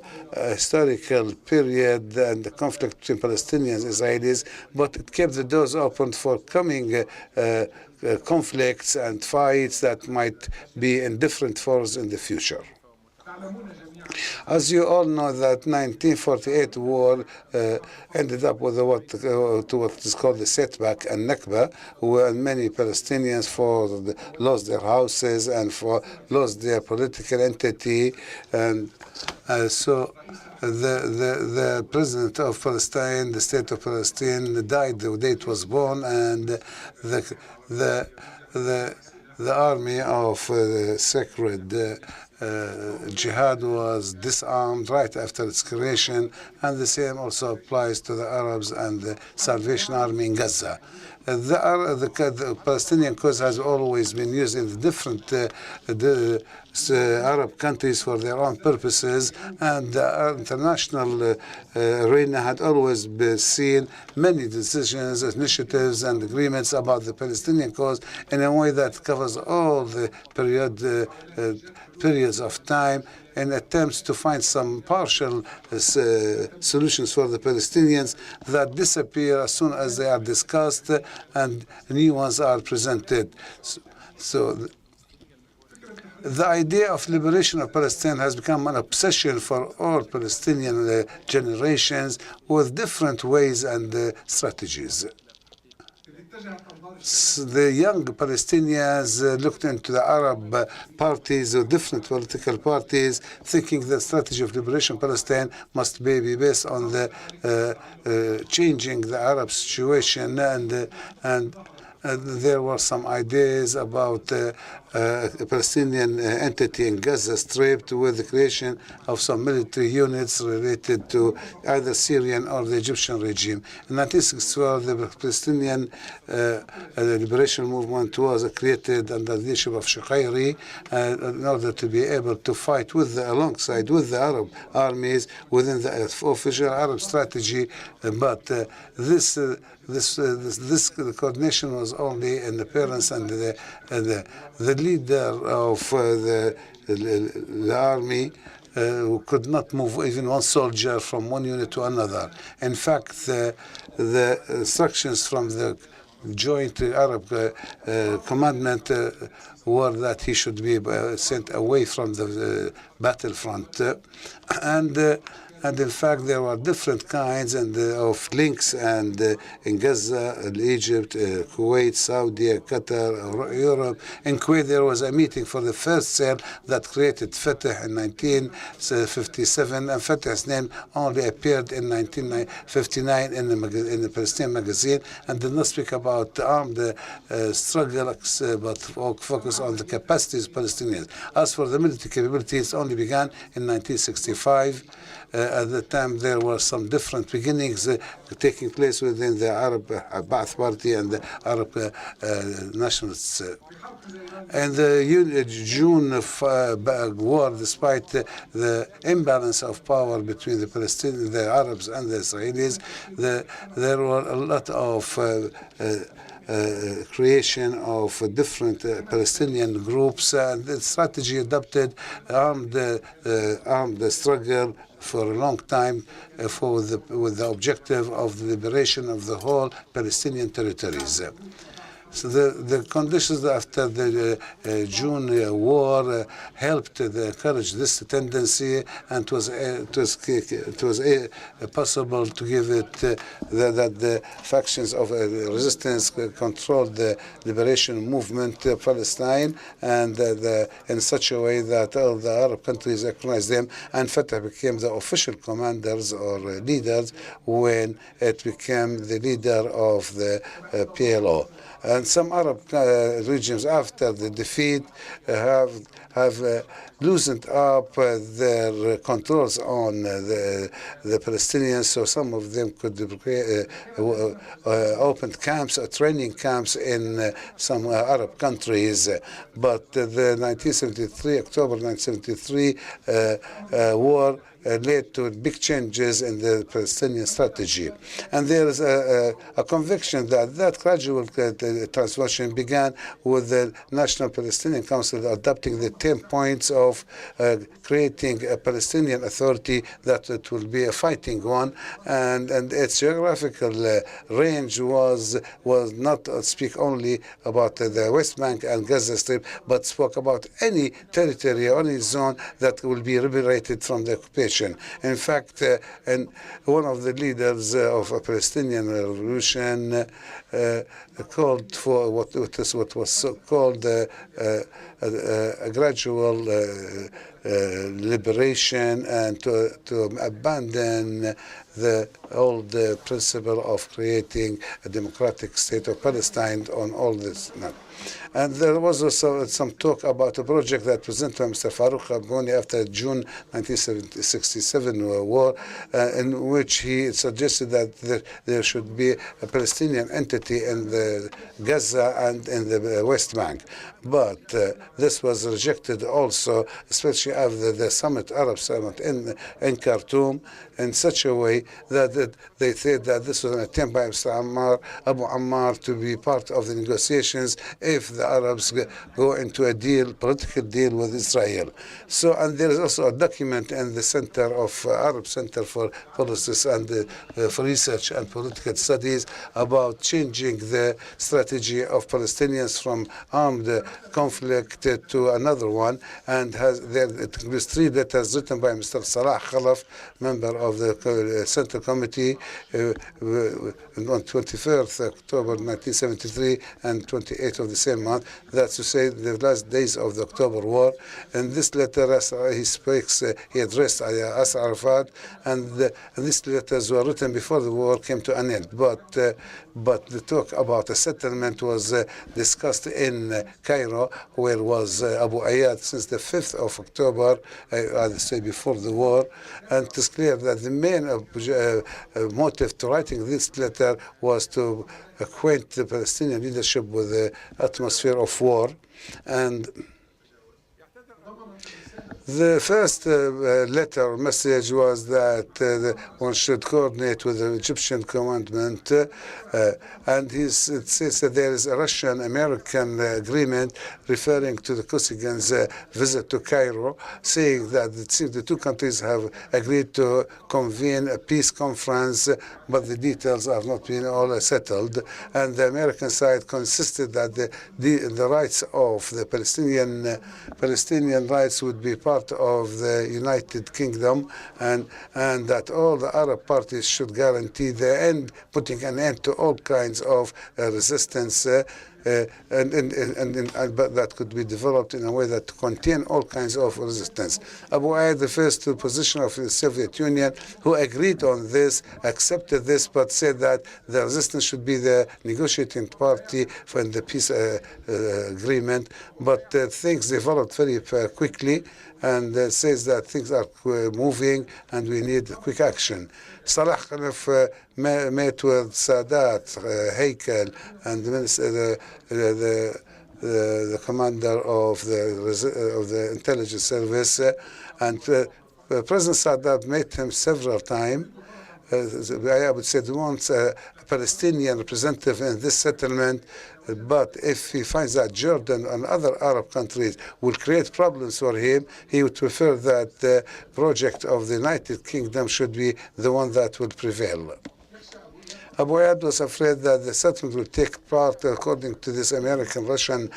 historical period and the conflict between Palestinians and Israelis, but it kept the doors open for coming conflicts and fights that might be in different forms in the future. As you all know, that 1948 war ended up with what is called the setback and Nakba, where many Palestinians lost their houses and lost their political entity, and so the president of Palestine, the state of Palestine, died the day it was born, and the army of sacred jihad was disarmed right after its creation, and the same also applies to the Arabs and the Salvation Army in Gaza. The Palestinian cause has always been used in the different Arab countries for their own purposes, and the international arena had always seen many decisions, initiatives, and agreements about the Palestinian cause in a way that covers all the periods of time, in attempts to find some partial solutions for the Palestinians that disappear as soon as they are discussed and new ones are presented. So the idea of liberation of Palestine has become an obsession for all Palestinian generations, with different ways and strategies. The young Palestinians looked into the Arab parties or different political parties, thinking the strategy of liberation of Palestine must be based on the changing the Arab situation, and there were some ideas about a Palestinian entity in Gaza Strip, with the creation of some military units related to either Syrian or the Egyptian regime. In 1964, the Palestinian liberation movement was created under the leadership of Shafeeq in order to be able to fight alongside with the Arab armies within the official Arab strategy, but this coordination was only in appearance, and the leader of the army could not move even one soldier from one unit to another. In fact, the instructions from the joint Arab commandment were that he should be sent away from the battlefront, and in fact, there were different kinds of links, and in Gaza, Egypt, Kuwait, Saudi, Qatar, Europe. In Kuwait, there was a meeting for the first cell that created Fatah in 1957, and Fatah's name only appeared in 1959 in the Palestinian magazine, and did not speak about the armed struggle, but focus on the capacities of Palestinians. As for the military capabilities, only began in 1965. At the time, there were some different beginnings taking place within the Arab Ba'ath Party and the Arab nationalists. And the June war, despite the imbalance of power between the Palestinians, the Arabs, and the Israelis, there were a lot of creation of different Palestinian groups, and the strategy adopted armed struggle for a long time with the objective of the liberation of the whole Palestinian territories. So the conditions after the June war helped encourage this tendency, and it was possible to give it that the factions of resistance controlled the liberation movement of Palestine, and in such a way that all the Arab countries recognized them, and Fatah became the official commanders or leaders when it became the leader of the PLO. And some Arab regions, after the defeat, have loosened up their controls on the Palestinians, so some of them could open camps or training camps in some Arab countries. But the 1973, October 1973 war led to big changes in the Palestinian strategy. And there is a conviction that gradual transformation began with the National Palestinian Council adopting the 10 points of creating a Palestinian authority that it will be a fighting one, and its geographical range was not speak only about the West Bank and Gaza Strip, but spoke about any territory or any zone that will be liberated from the occupation. In fact, and one of the leaders of a Palestinian Revolution called for what was called a gradual liberation, and to abandon the old principle of creating a democratic state of Palestine on all this. And there was also some talk about a project that presented by Mr. Farouk Abgouni after June 1967 war, in which he suggested that there should be a Palestinian entity in the Gaza and in the West Bank. But this was rejected also, especially after the Arab summit in Khartoum, in such a way that they said that this was an attempt by Mr. Abu Ammar to be part of the negotiations if the Arabs go into a political deal with Israel. So, and there is also a document in the Center of Arab Center for Policies and for Research and Political Studies about changing the strategy of Palestinians from armed conflict to another one, and it includes 3 letters written by Mr. Salah Khalaf, member of the Center Committee, on 21st October 1973 and 28th of the same month. That's to say, the last days of the October War. In this letter, he addressed Yasser Arafat, and these letters were written before the war came to an end. But the talk about a settlement was discussed in Cairo, where was Abu Ayyad since the 5th of October, I'd say before the war. And it is clear that the main motive to writing this letter was to acquaint the Palestinian leadership with the atmosphere of war. And the first letter message was that one should coordinate with the Egyptian commandment, and it says that there is a Russian-American agreement referring to the Kosygins' visit to Cairo, saying that it seems the two countries have agreed to convene a peace conference, but the details have not been all settled. And the American side consisted that the rights of the Palestinian rights would be part of the United Kingdom, and that all the Arab parties should guarantee putting an end to all kinds of resistance, but that could be developed in a way that contain all kinds of resistance. Abu Ayyad refers to the position of the Soviet Union, who agreed on this, accepted this, but said that the resistance should be the negotiating party for the peace agreement. But things developed very quickly, and says that things are moving and we need quick action. Salah Khalaf met with Sadat, Heikel, and the commander of the intelligence service, and President Sadat met him several times. I would say he wants a Palestinian representative in this settlement, but if he finds that Jordan and other Arab countries will create problems for him, he would prefer that the project of the United Kingdom should be the one that will prevail. Abu Ayyad was afraid that the settlement will take part, according to this American-Russian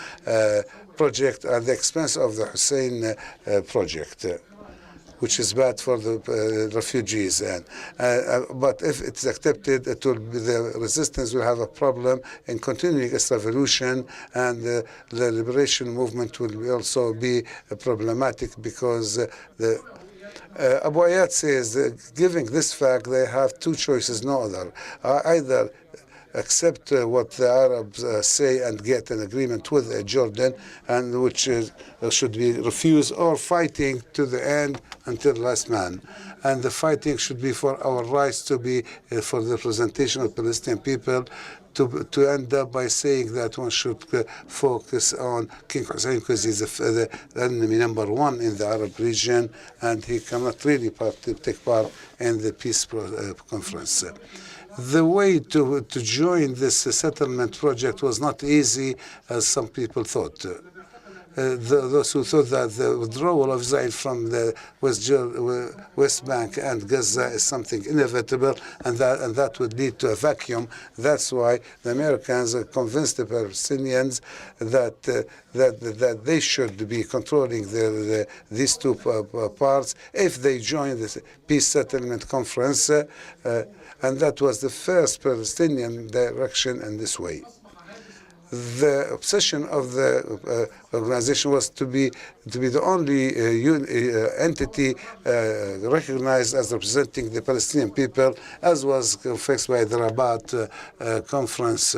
project, at the expense of the Hussein project, which is bad for the refugees. But if it's accepted, the resistance will have a problem in continuing its revolution, and the liberation movement will also be problematic because Abu Ayyad says that, giving this fact, they have two choices, no other. Either accept what the Arabs say and get an agreement with Jordan, and which should be refused, or fighting to the end until last man. And the fighting should be for our rights to be for the representation of Palestinian people, to end up by saying that one should focus on King Hussein because he's the enemy number one in the Arab region, and he cannot really take part in the peace conference. The way to join this settlement project was not easy, as some people thought. Those who thought that the withdrawal of Israel from the West Bank and Gaza is something inevitable, and that would lead to a vacuum. That's why the Americans convinced the Palestinians that they should be controlling these two parts if they join this peace settlement conference, and that was the first Palestinian direction in this way. The obsession of the organization was to be the only entity recognized as representing the Palestinian people, as was fixed by the Rabat conference.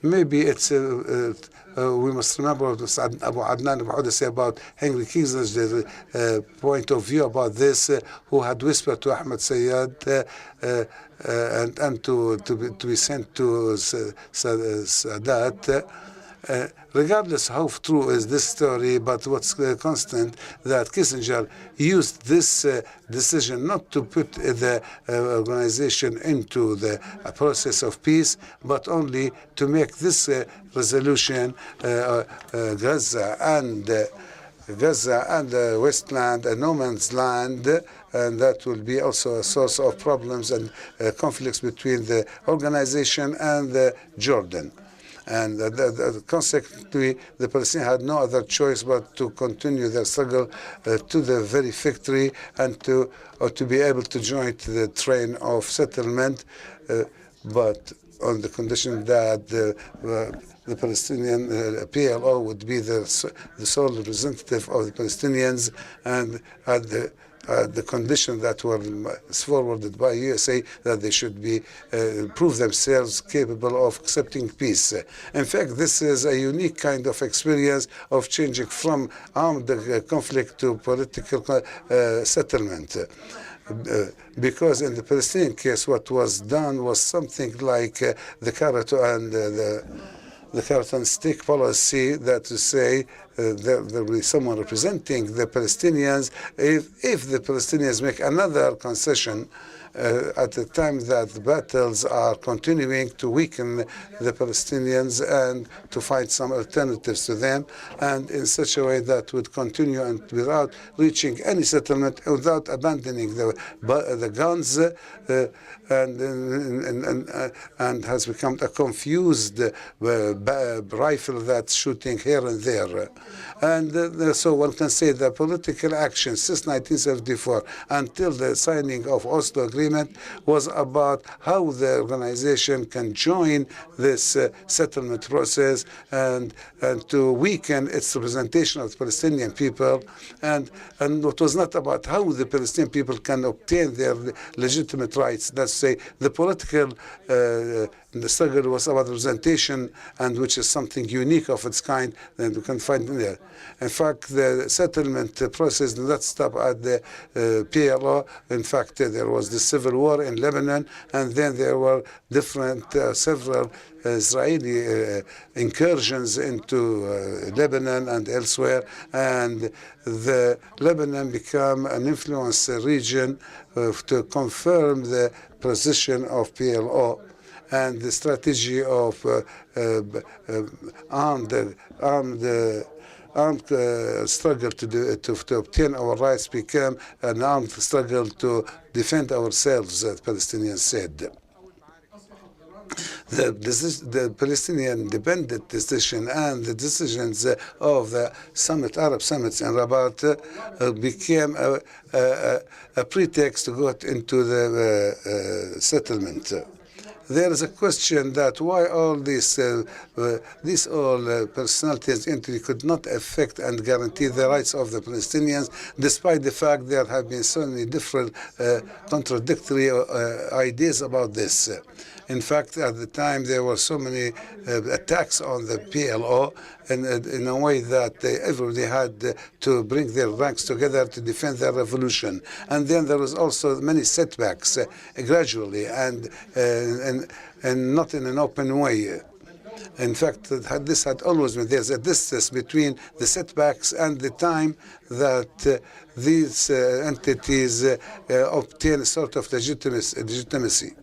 Maybe it's we must remember what Abu Adnan Abu Houda said about Henry Kissinger's point of view about this, who had whispered to Ahmed Sayyad and to be sent to Sadat. Regardless how true is this story, but what's constant, that Kissinger used this decision not to put the organization into the process of peace, but only to make this resolution Gaza and Westland, no man's land, and that will be also a source of problems and conflicts between the organization and Jordan. And consequently, the Palestinians had no other choice but to continue their struggle to the very victory, and to be able to join the train of settlement, but on the condition that the Palestinian PLO would be the sole representative of the Palestinians, and at the condition that was forwarded by USA, that they should be prove themselves capable of accepting peace. In fact, this is a unique kind of experience of changing from armed conflict to political settlement. Because in the Palestinian case, what was done was something like the carrot and the carrot and stick policy, that to say there will be someone representing the Palestinians if the Palestinians make another concession at the time that the battles are continuing, to weaken the Palestinians and to find some alternatives to them, and in such a way that would continue and without reaching any settlement, without abandoning the guns, and has become a confused rifle that's shooting here and there. And so one can say that political action since 1974 until the signing of Oslo Agreement was about how the organization can join this settlement process and to weaken its representation of the Palestinian people, and it was not about how the Palestinian people can obtain their legitimate rights. That's say the political the struggle was about representation, and which is something unique of its kind that we can find in there. In fact, the settlement process did not stop at the PLO. In fact, there was the civil war in Lebanon, and then there were different, several Israeli incursions into Lebanon and elsewhere, and the Lebanon became an influence region to confirm the position of PLO. And the strategy of armed struggle to obtain our rights became an armed struggle to defend ourselves, as Palestinians said. The Palestinian independent decision and the decisions of the Arab summits in Rabat became a pretext to go into the settlement. there is a question that why all these personalities entity could not affect and guarantee the rights of the Palestinians, despite the fact there have been so many different contradictory ideas about this. In fact, at the time, there were so many attacks on the PLO in a way that everybody had to bring their ranks together to defend their revolution. And then there was also many setbacks gradually and not in an open way. In fact, this had always been there's a distance between the setbacks and the time that these entities obtain a sort of legitimacy.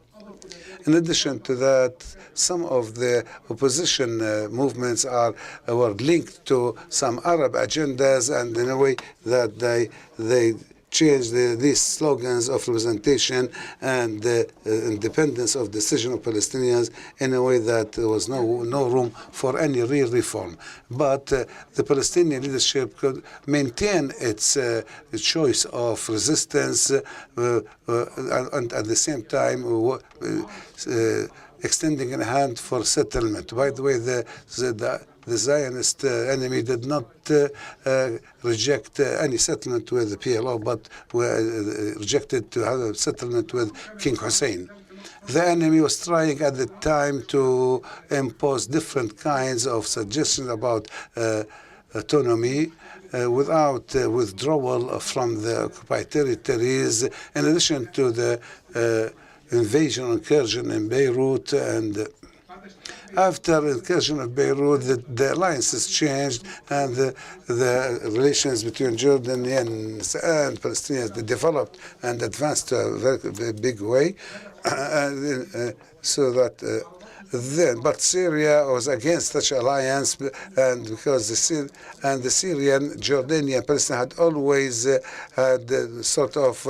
In addition to that, some of the opposition movements were linked to some Arab agendas, and in a way that they changed these slogans of representation and independence of decision of Palestinians in a way that there was no room for any real reform. But the Palestinian leadership could maintain its choice of resistance and at the same time extending a hand for settlement. By the way, the Zionist enemy did not reject any settlement with the PLO, but rejected to have a settlement with King Hussein. The enemy was trying at the time to impose different kinds of suggestions about autonomy without withdrawal from the occupied territories, in addition to the invasion and incursion in Beirut. And after incursion of Beirut, the alliances changed, and the relations between Jordanians and Palestinians developed and advanced to a very big way. But Syria was against such alliance, and because the Syrian, Jordanian, Palestine had always had sort of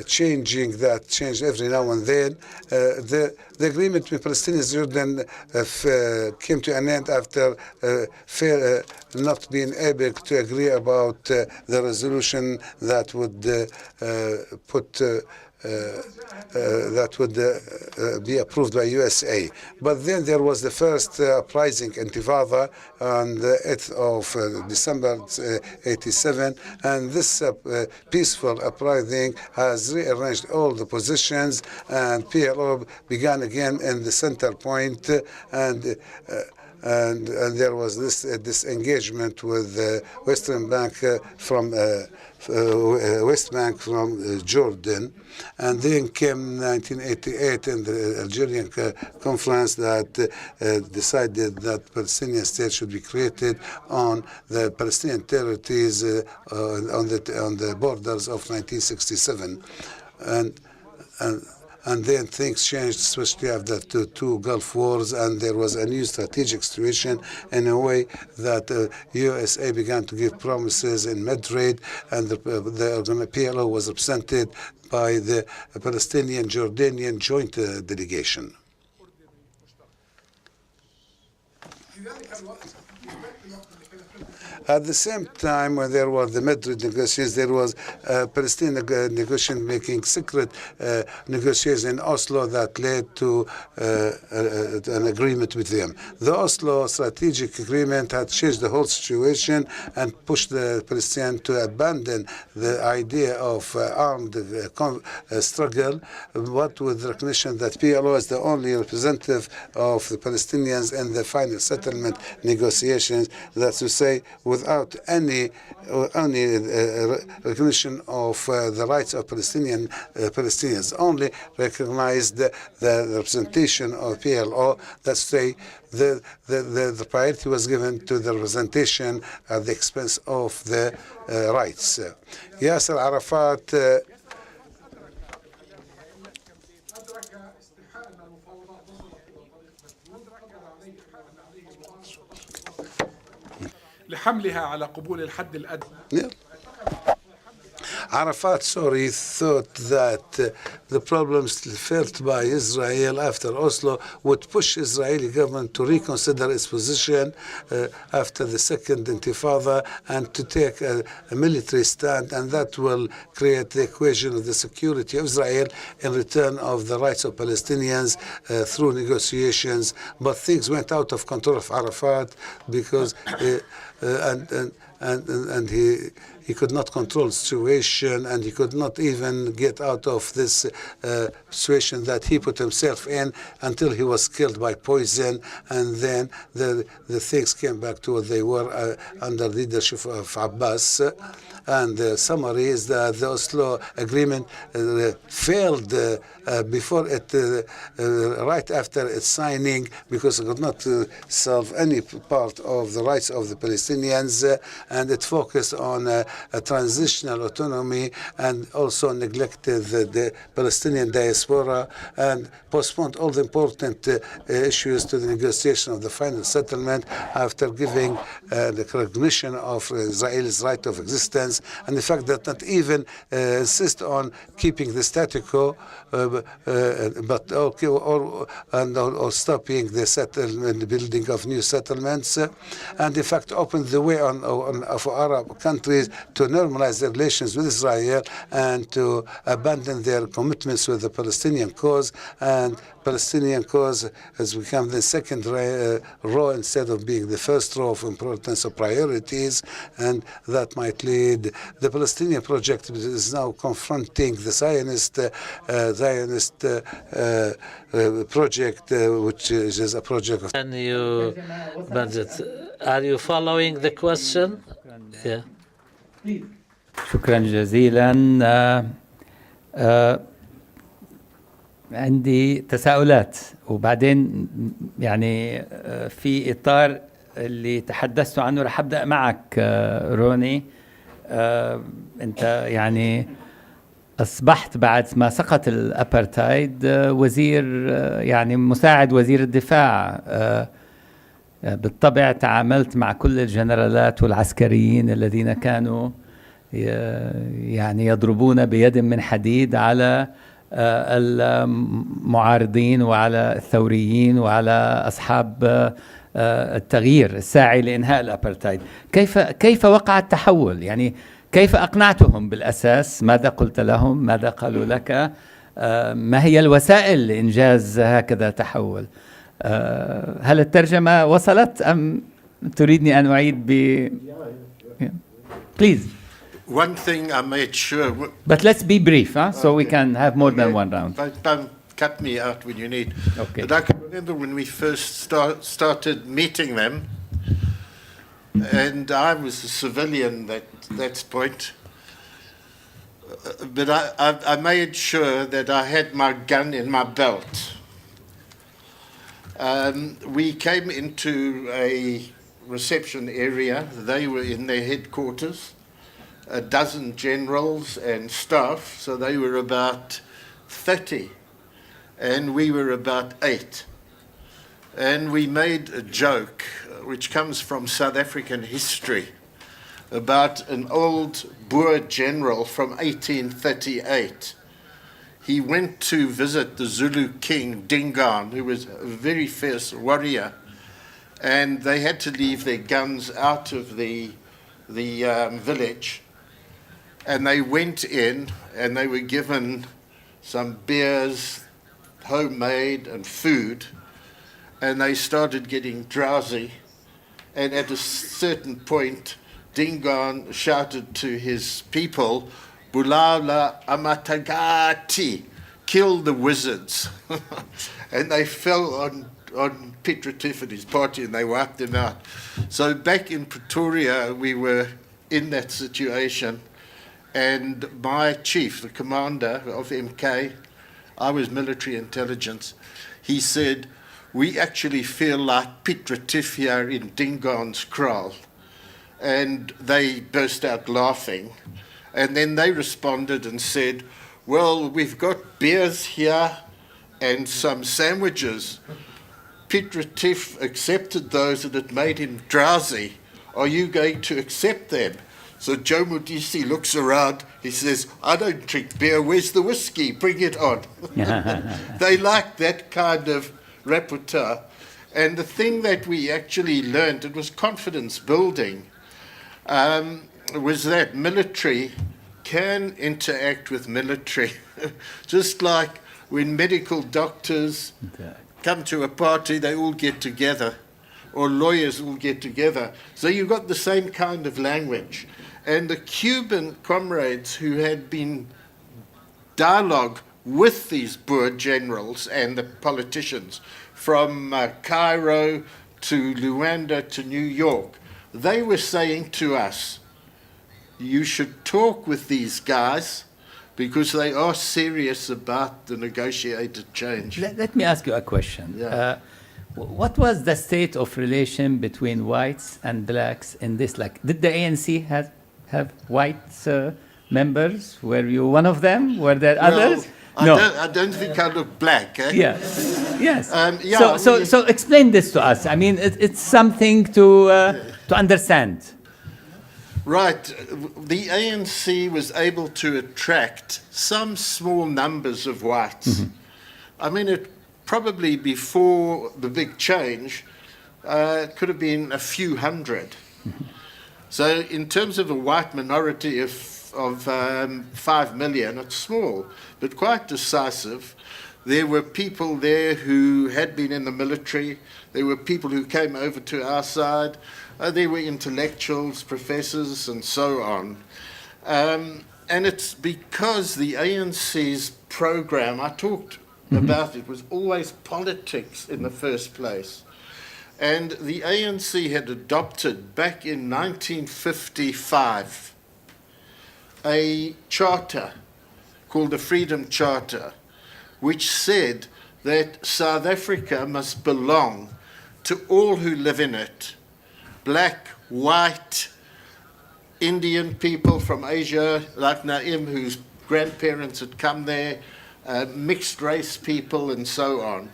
changed every now and then. The agreement with Palestinians and Jordan came to an end after not being able to agree about the resolution that would be approved by USA. But then there was the first uprising Intifada on the 8th of December 87, and this peaceful uprising has rearranged all the positions, and PLO began again in the center point, and there was this engagement with the Western Bank from West Bank from Jordan. And then came 1988 in the Algerian conference that decided that Palestinian state should be created on the Palestinian territories on the borders of 1967. And then things changed, especially after the two Gulf Wars, and there was a new strategic situation in a way that USA began to give promises in Madrid, and the PLO was represented by the Palestinian-Jordanian joint delegation. At the same time, when there were the Madrid negotiations, there was Palestinian negotiation making secret negotiations in Oslo that led to an agreement with them. The Oslo strategic agreement had changed the whole situation and pushed the Palestinians to abandon the idea of armed struggle, but with recognition that PLO is the only representative of the Palestinians in the final settlement negotiations. That's to say, without any recognition of the rights of Palestinians, only recognized the representation of PLO. That's say the priority was given to the representation at the expense of the rights. Yasser Arafat
لحملها على قبول الحد الأدنى.
Arafat, thought that the problems felt by Israel after Oslo would push Israeli government to reconsider its position after the second Intifada and to take a military stand, and that will create the equation of the security of Israel in return of the rights of Palestinians through negotiations. But things went out of control of Arafat because and he could not control the situation, and he could not even get out of this situation that he put himself in until he was killed by poison, and then the things came back to what they were under the leadership of Abbas. And the summary is that the Oslo agreement failed before it, right after its signing, because it could not solve any part of the rights of the Palestinians, and it focused on a transitional autonomy and also neglected the Palestinian diaspora and postponed all the important issues to the negotiation of the final settlement after giving the recognition of Israel's right of existence, and the fact that not even insist on keeping the status quo, but or stopping the settlement, the building of new settlements, and in fact opened the way for Arab countries to normalize their relations with Israel and to abandon their commitments with the Palestinian cause. And Palestinian cause has become the second row instead of being the first row of importance of priorities, and that might lead the Palestinian project is now confronting the Zionist project, which is a project of.
Can you, are you following the question? Yeah.
شكرا جزيلا. عندي تساؤلات، وبعدين يعني في إطار اللي تحدثت عنه رح أبدأ معك روني. أنت يعني أصبحت بعد ما سقط الأبرتايد وزير، يعني مساعد وزير الدفاع. بالطبع تعاملت مع كل الجنرالات والعسكريين الذين كانوا يعني يضربون بيد من حديد على المعارضين وعلى الثوريين وعلى أصحاب التغيير الساعي لإنهاء الأبرتايد. كيف وقع التحول؟ يعني كيف أقنعتهم بالأساس؟ ماذا قلت لهم؟ ماذا قالوا لك؟ ما هي الوسائل لإنجاز هكذا تحول؟ هل الترجمة وصلت أم تريدني أن أعيد Please.
One thing I made sure.
But let's be brief, so we can have more than one round.
Don't cut me out when you need.
Okay.
But I can remember when we first started meeting them, and I was a civilian at that point. But I made sure that I had my gun in my belt. We came into a reception area. They were in their headquarters, a dozen generals and staff, so they were about 30, and we were about 8. And we made a joke, which comes from South African history, about an old Boer general from 1838. He went to visit the Zulu king, Dingaan, who was a very fierce warrior, and they had to leave their guns out of the village. And they went in, and they were given some beers, homemade, and food, and they started getting drowsy. And at a certain point, Dingaan shouted to his people, Bulala Amatagati, kill the wizards. And they fell on Peter Tiff and his party, and they wiped them out. So back in Pretoria, we were in that situation, and my chief, the commander of MK, I was military intelligence, he said, we actually feel like Peter Tiff here in Dingaan's kraal. And they burst out laughing. And then they responded and said, well, we've got beers here and some sandwiches. Peter Tiff accepted those and it made him drowsy. Are you going to accept them? So Joe Modisi looks around, He says, I don't drink beer, where's the whiskey? Bring it on. They like that kind of repertoire. And the thing that we actually learned, it was confidence building, was that military can interact with military. Just like when medical doctors come to a party, they all get together, or lawyers all get together. So you got the same kind of language. And the Cuban comrades who had been dialogue with these Boer generals and the politicians from Cairo to Luanda to New York, they were saying to us, you should talk with these guys because they are serious about the negotiated change.
Let me ask you a question.
Yeah.
What was the state of relation between whites and blacks in this? Like, did the ANC have white members? Were you one of them? Were there others? No.
I don't think I look black. Eh?
Yes. Yes.
Yeah,
so explain this to us. I mean, it's something to understand.
Right. The ANC was able to attract some small numbers of whites. Mm-hmm. I mean, it probably before the big change, it could have been a few hundred. Mm-hmm. So in terms of a white minority of 5 million, it's small, but quite decisive. There were people there who had been in the military. There were people who came over to our side. There were intellectuals, professors, and so on. And it's because the ANC's program, I talked about it, was always politics in the first place. And the ANC had adopted back in 1955 a charter called the Freedom Charter, which said that South Africa must belong to all who live in it. Black, white, Indian people from Asia, like Naim, whose grandparents had come there, mixed race people, and so on.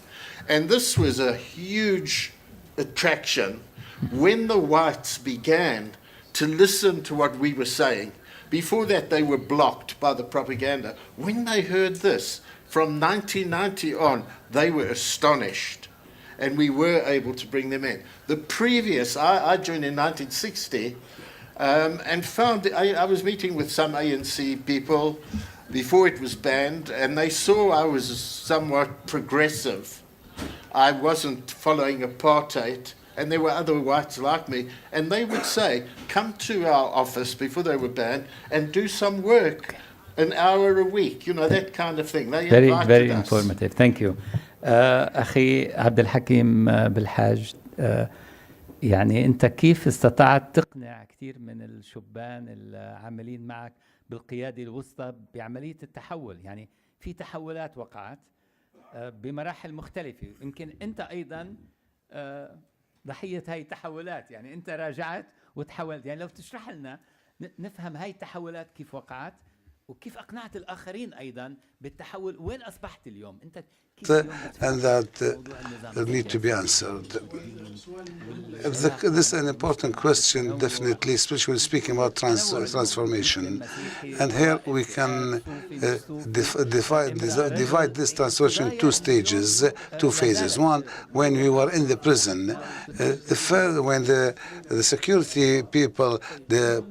And this was a huge attraction when the whites began to listen to what we were saying. Before that, they were blocked by the propaganda. When they heard this, from 1990 on, they were astonished. And we were able to bring them in. The previous, I joined in 1960 and found, I was meeting with some ANC people before it was banned, and they saw I was somewhat progressive. I wasn't following apartheid, and there were other whites like me, and they would say, come to our office before they were banned and do some work, an hour a week, you know, that kind of thing. They
very,
invited
very
us.
informative. Thank you. أخي عبد الحكيم بالحاج، يعني أنت كيف استطعت تقنع كثير من الشبان العاملين معك بالقيادة الوسطى بعملية التحول؟ يعني في تحولات وقعت بمراحل مختلفة، يمكن أنت أيضا ضحية هاي التحولات، يعني أنت راجعت وتحولت. يعني لو تشرح لنا نفهم هاي التحولات كيف وقعت وكيف أقنعت الآخرين أيضا بالتحول، وين أصبحت اليوم أنت؟
And that need to be answered. This is an important question, definitely, especially speaking about transformation. And here we can divide this transformation in two stages, two phases. One, when we were in the prison, when the security people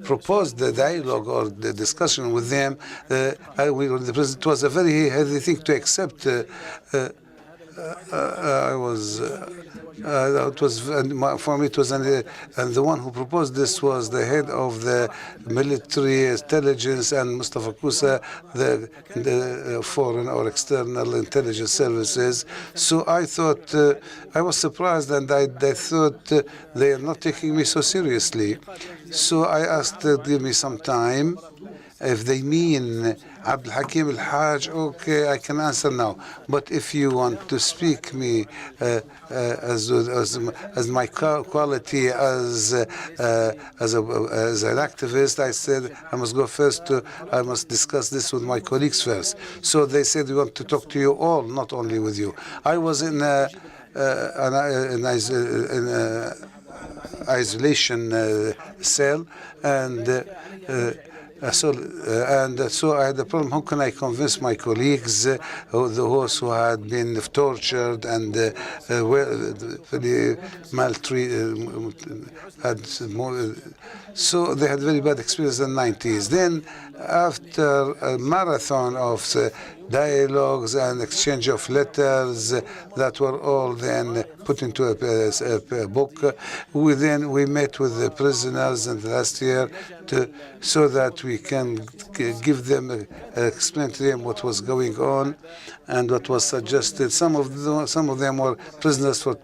proposed the dialogue or the discussion with them, we were in the prison. It was a very heavy thing to accept. For me, it was, and the one who proposed this was the head of the military intelligence and Mustafa Kusa, the foreign or external intelligence services. So I thought, I was surprised, and I thought they are not taking me so seriously. So I asked to give me some time. If they mean Abdelhakim Belhaj, okay, I can answer now. But if you want to speak me as my quality as an activist, I said I must go first. I must discuss this with my colleagues first. So they said we want to talk to you all, not only with you. I was in an isolation cell, and So I had a problem. How can I convince my colleagues, those who had been tortured and maltreated, so they had very bad experience in the 90s. Then, after a marathon of dialogues and exchange of letters that were all then put into a book, we met with the prisoners in the last year so that we can give them, explain to them what was going on and what was suggested. Some of them were prisoners for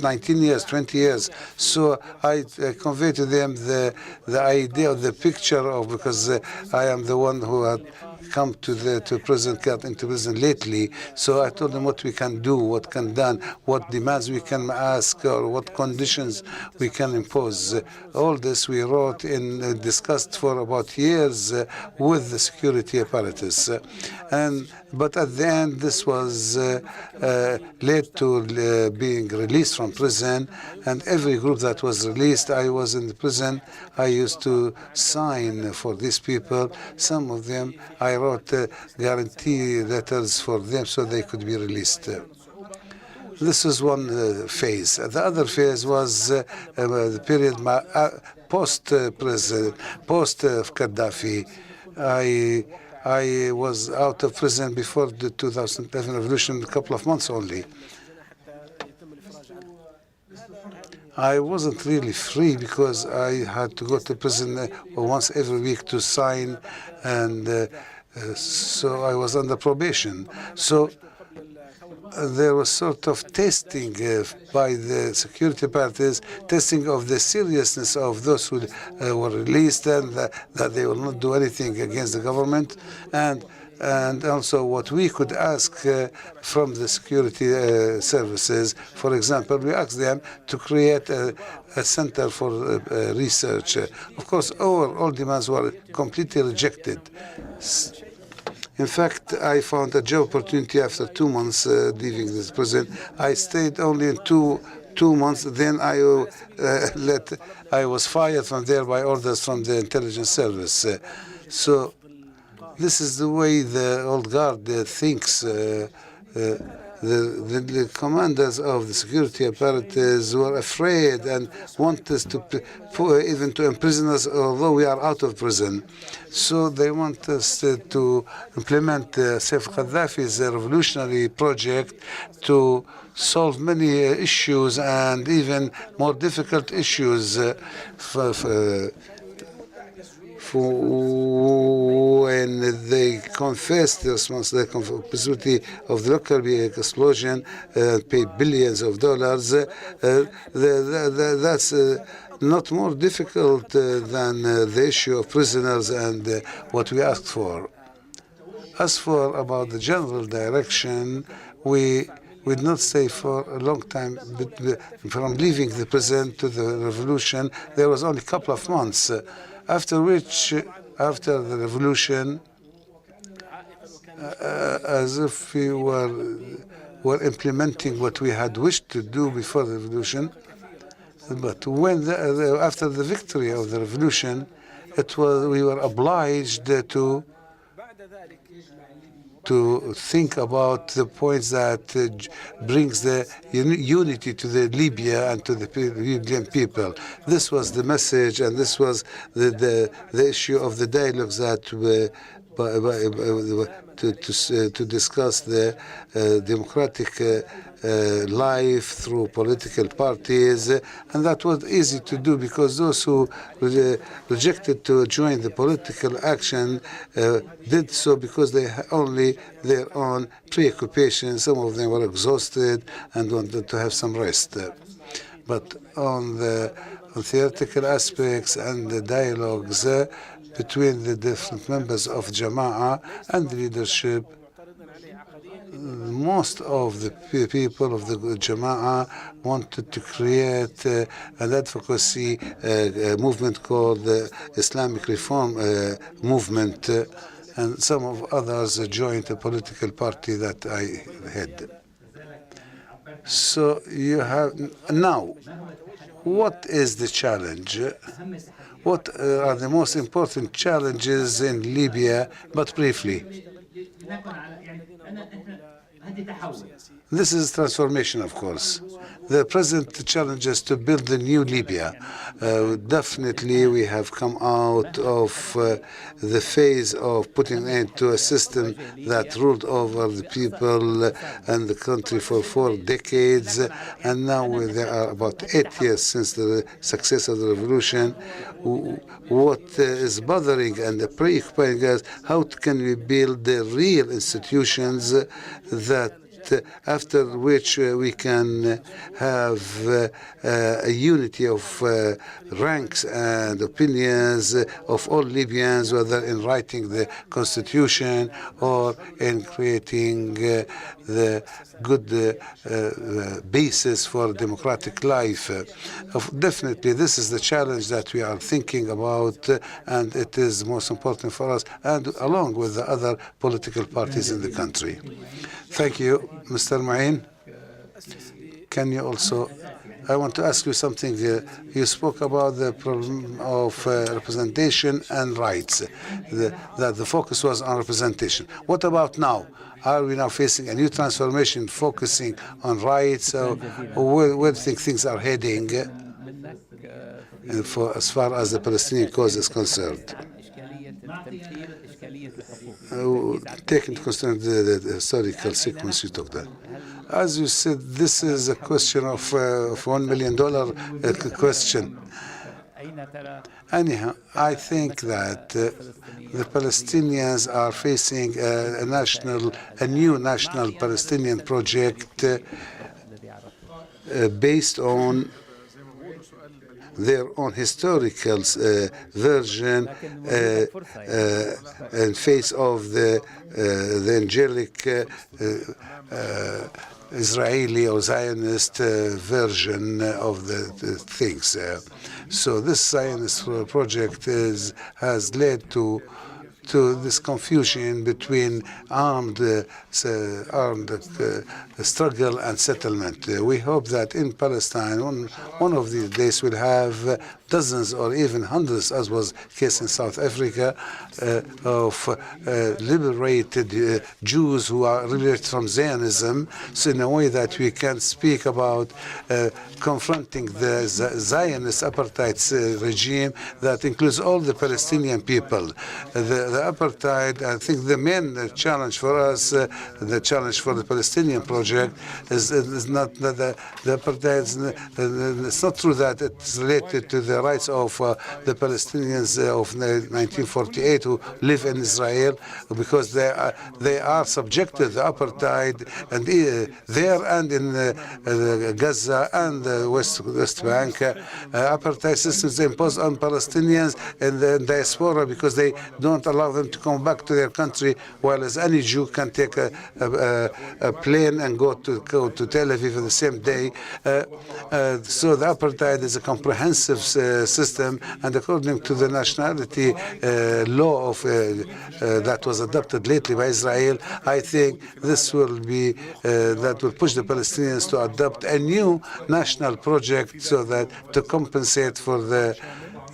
19 years, 20 years. So I conveyed to them the idea of the picture of, because I am the one who had come to prison, got into prison lately. So I told them what we can do, what can done, what demands we can ask, or what conditions we can impose. All this we wrote and discussed for about years with the security apparatus. But at the end, this was led to being released from prison. And every group that was released, I was in the prison. I used to sign for these people. Some of them, I wrote guarantee letters for them so they could be released. This is one phase. The other phase was the period post-prison, post-Gaddafi. I was out of prison before the 2011 revolution, a couple of months only. I wasn't really free because I had to go to prison once every week to sign, and so I was under probation. So there was sort of testing by the security apparatus, testing of the seriousness of those who were released and that they will not do anything against the government, and also what we could ask from the security services. For example, we asked them to create a center for research. Of course, all demands were completely rejected. In fact, I found a job opportunity after 2 months leaving this prison. I stayed only in two months. Then I was fired from there by orders from the intelligence service. So this is the way the old guard thinks. The commanders of the security apparatus were afraid and want us to even to imprison us, although we are out of prison. So they want us to implement Saif Gaddafi's revolutionary project to solve many issues and even more difficult issues when they confessed the responsibility of the Lockerbie explosion, paid billions of dollars. That's not more difficult than the issue of prisoners and what we asked for. As for about the general direction, we did not stay for a long time. From leaving the prison to the revolution, there was only a couple of months. After the revolution, as if we were implementing what we had wished to do before the revolution, but when after the victory of the revolution, we were obliged to think about the points that brings the unity to the Libya and to the Libyan people. This was the message, and this was the issue of the dialogues that to discuss the democratic life through political parties, and that was easy to do because those who rejected to join the political action did so because they only their own preoccupations. Some of them were exhausted and wanted to have some rest. But on the theoretical aspects and the dialogues between the different members of Jama'ah and the leadership, most of the people of the Jama'ah wanted to create an advocacy movement called the Islamic Reform Movement, and some of others joined a political party that I head. So you have now, what is the challenge? What are the most important challenges in Libya, but briefly? This is transformation, of course. The present challenge is to build the new Libya. Definitely, we have come out of the phase of putting into a system that ruled over the people and the country for 4 decades. And now there are about 8 years since the success of the revolution. What is bothering and preoccupying us, how can we build the real institutions that after which we can have a unity of ranks and opinions of all Libyans, whether in writing the constitution or in creating the good basis for democratic life. Definitely, this is the challenge that we are thinking about, and it is most important for us, and along with the other political parties in the country. Thank you, Mr. Ma'in. Can you also, I want to ask you something. You spoke about the problem of representation and rights, that the focus was on representation. What about now? Are we now facing a new transformation focusing on rights? Where do you think things are heading as far as the Palestinian cause is concerned? Take into consideration the historical sequence you took there. As you said, this is a question of $1 million question. Anyhow, I think that the Palestinians are facing a new national Palestinian project based on their own historical version in face of the angelic Israeli or Zionist version of the things. So this Zionist project has led to this confusion between armed struggle and settlement. We hope that in Palestine, one of these days, we'll have dozens or even hundreds, as was the case in South Africa, of liberated Jews who are liberated from Zionism, so in a way that we can speak about confronting the Zionist apartheid regime that includes all the Palestinian people. The apartheid, I think the main challenge for us, the challenge for the Palestinian project is not that the apartheid, it's not true that it's related to the rights of the Palestinians of 1948 who live in Israel, because they are subjected to the apartheid and there and in Gaza and the West Bank. Apartheid systems imposed on Palestinians in the diaspora because they don't allow them to come back to their country, while as any Jew can take a plane and go to Tel Aviv in the same day. So the apartheid is a comprehensive system, and according to the nationality law of that was adopted lately by Israel, I think this will be that will push the Palestinians to adopt a new national project so that to compensate for the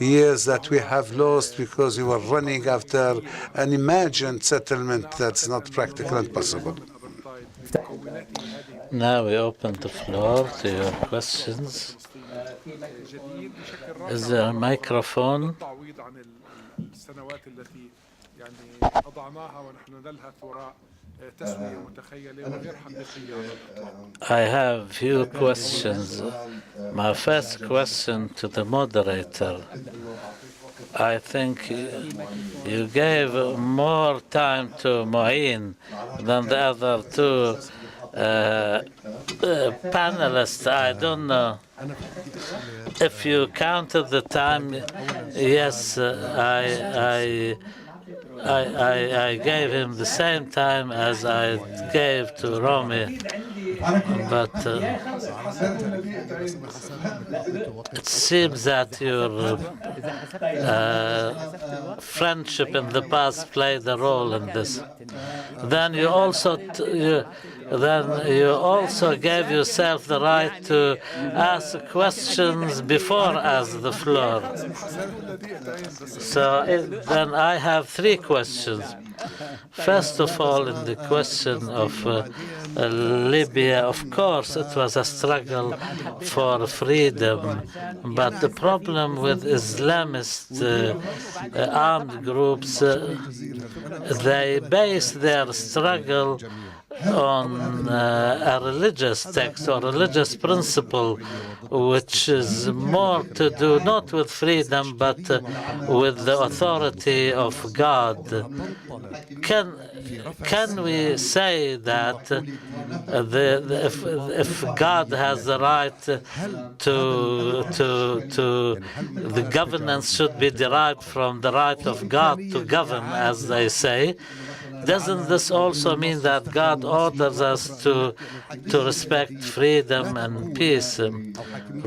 years that we have lost because we were running after an imagined settlement that's not practical and possible.
Now we open the floor to your questions. Is there a microphone? I have few questions. My first question to the moderator. I think you gave more time to Mu'in than the other two panelists. I don't know if you counted the time. Yes, I gave him the same time as I gave to Ronnie, but it seems that your friendship in the past played a role in this. Then you also then you also gave yourself the right to ask questions before as the floor. So then I have three questions. First of all, in the question of Libya, of course, it was a struggle for freedom, but the problem with Islamist armed groups, they base their struggle on a religious text or religious principle, which is more to do not with freedom but with the authority of God. Can we say that if God has the right to the governance should be derived from the right of God to govern, as they say? Doesn't this also mean that God orders us to respect freedom and peace?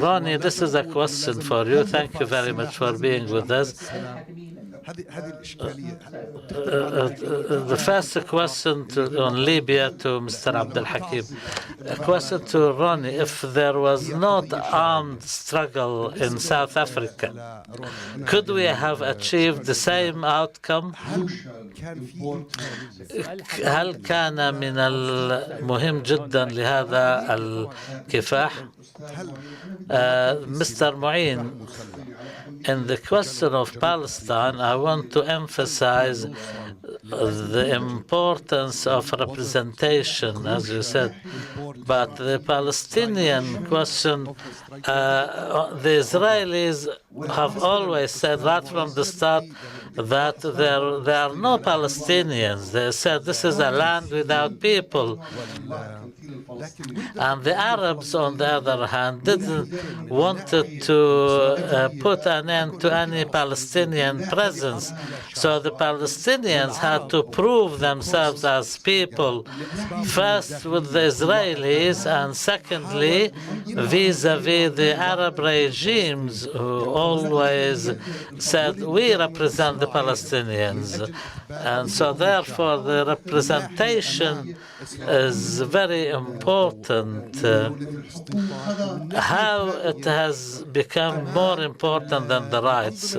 Ronnie, this is a question for you. Thank you very much for being with us. The first question on Libya to Mr. Abdelhakim. A question to Ronnie. If there was not armed struggle in South Africa, could we have achieved the same outcome? هل كان من المهم جدا لهذا الكفاح؟ Mr. Mu'in, in the question of Palestine, I want to emphasize the importance of representation, as you said. But the Palestinian question, the Israelis have always said right from the start that there are no Palestinians. They said this is a land without people. And the Arabs, on the other hand, didn't wanted to put an end to any Palestinian presence. So the Palestinians had to prove themselves as people, first with the Israelis, and secondly, vis-à-vis the Arab regimes who always said, we represent the Palestinians. And so therefore the representation is very important. How it has become more important than the rights.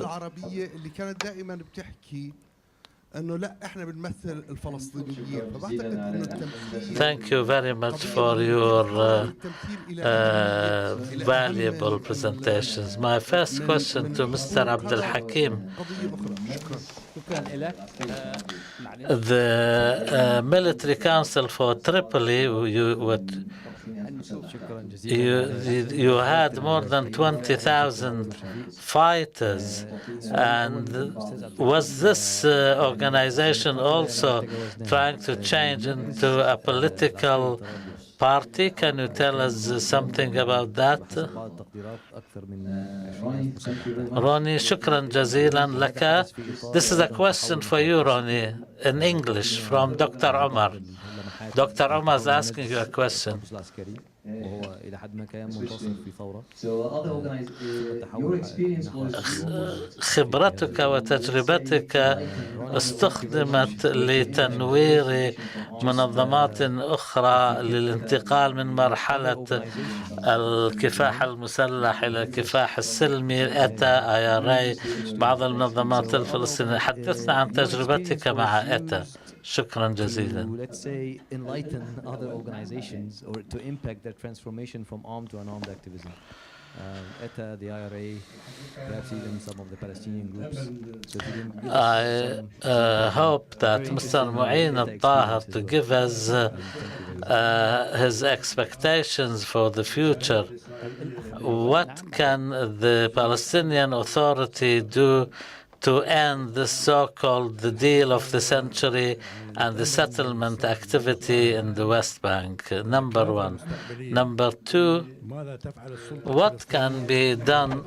Thank you very much for your valuable presentations. My first question to Mr. Abdelhakim. The military council for Tripoli, you had more than 20,000 fighters, and was this organization also trying to change into a political party? Can you tell us something about that? Ronnie, shukran jazilan laka. This is a question for you, Ronnie, in English from Dr. Omar. Dr. Omar is asking you a question. خبرتك وتجربتك استخدمت لتنوير منظمات أخرى للانتقال من مرحلة الكفاح المسلح إلى الكفاح السلمي، أتا IRA، بعض المنظمات الفلسطينية. حدثنا عن تجربتك مع أتا. شكرا جزيلا.
Let's say enlighten other organizations or to impact their transformation from armed to unarmed activism. ETA, the IRA, perhaps even some of the Palestinian groups. So
I hope that Mr. Mu'in Al-Taher to give us his expectations for the future. What can the Palestinian Authority do to end the so-called the deal of the century and the settlement activity in the West Bank? Number one. Number two, what can be done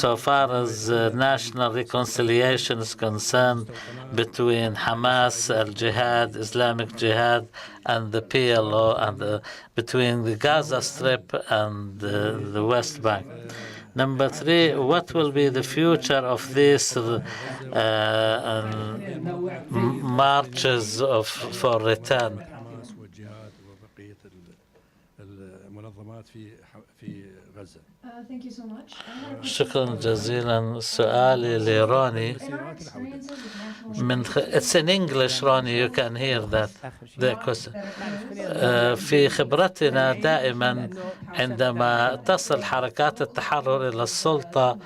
so far as national reconciliation is concerned between Hamas, Al-Jihad, Islamic Jihad, and the PLO, and between the Gaza Strip and the West Bank? Number three, what will be the future of this marches for return.
Thank you so much.
شكرا جزيلا. سؤالي لروني It's in English, Ronnie, you can hear that the question. في خبرتنا دائما عندما تصل حركات التحرر إلى السلطة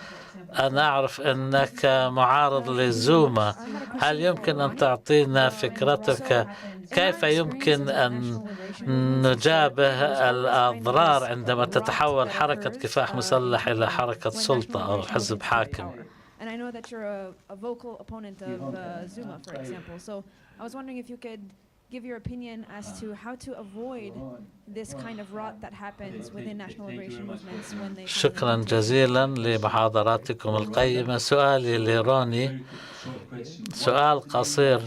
أنا أعرف أنك معارض لزوما. هل يمكن أن تعطينا فكرتك كيف يمكن أن نجابه الأضرار عندما تتحول حركة كفاح مسلح إلى حركة سلطة أو حزب حاكم؟
And I know that you're a vocal opponent of Zuma, for example. So I was wondering if you could give your opinion as to how to avoid this kind of rot that happens within national liberation movements when they.
شكرا جزيلا لمحاضراتكم القيمة. سؤالي لروني سؤال قصير.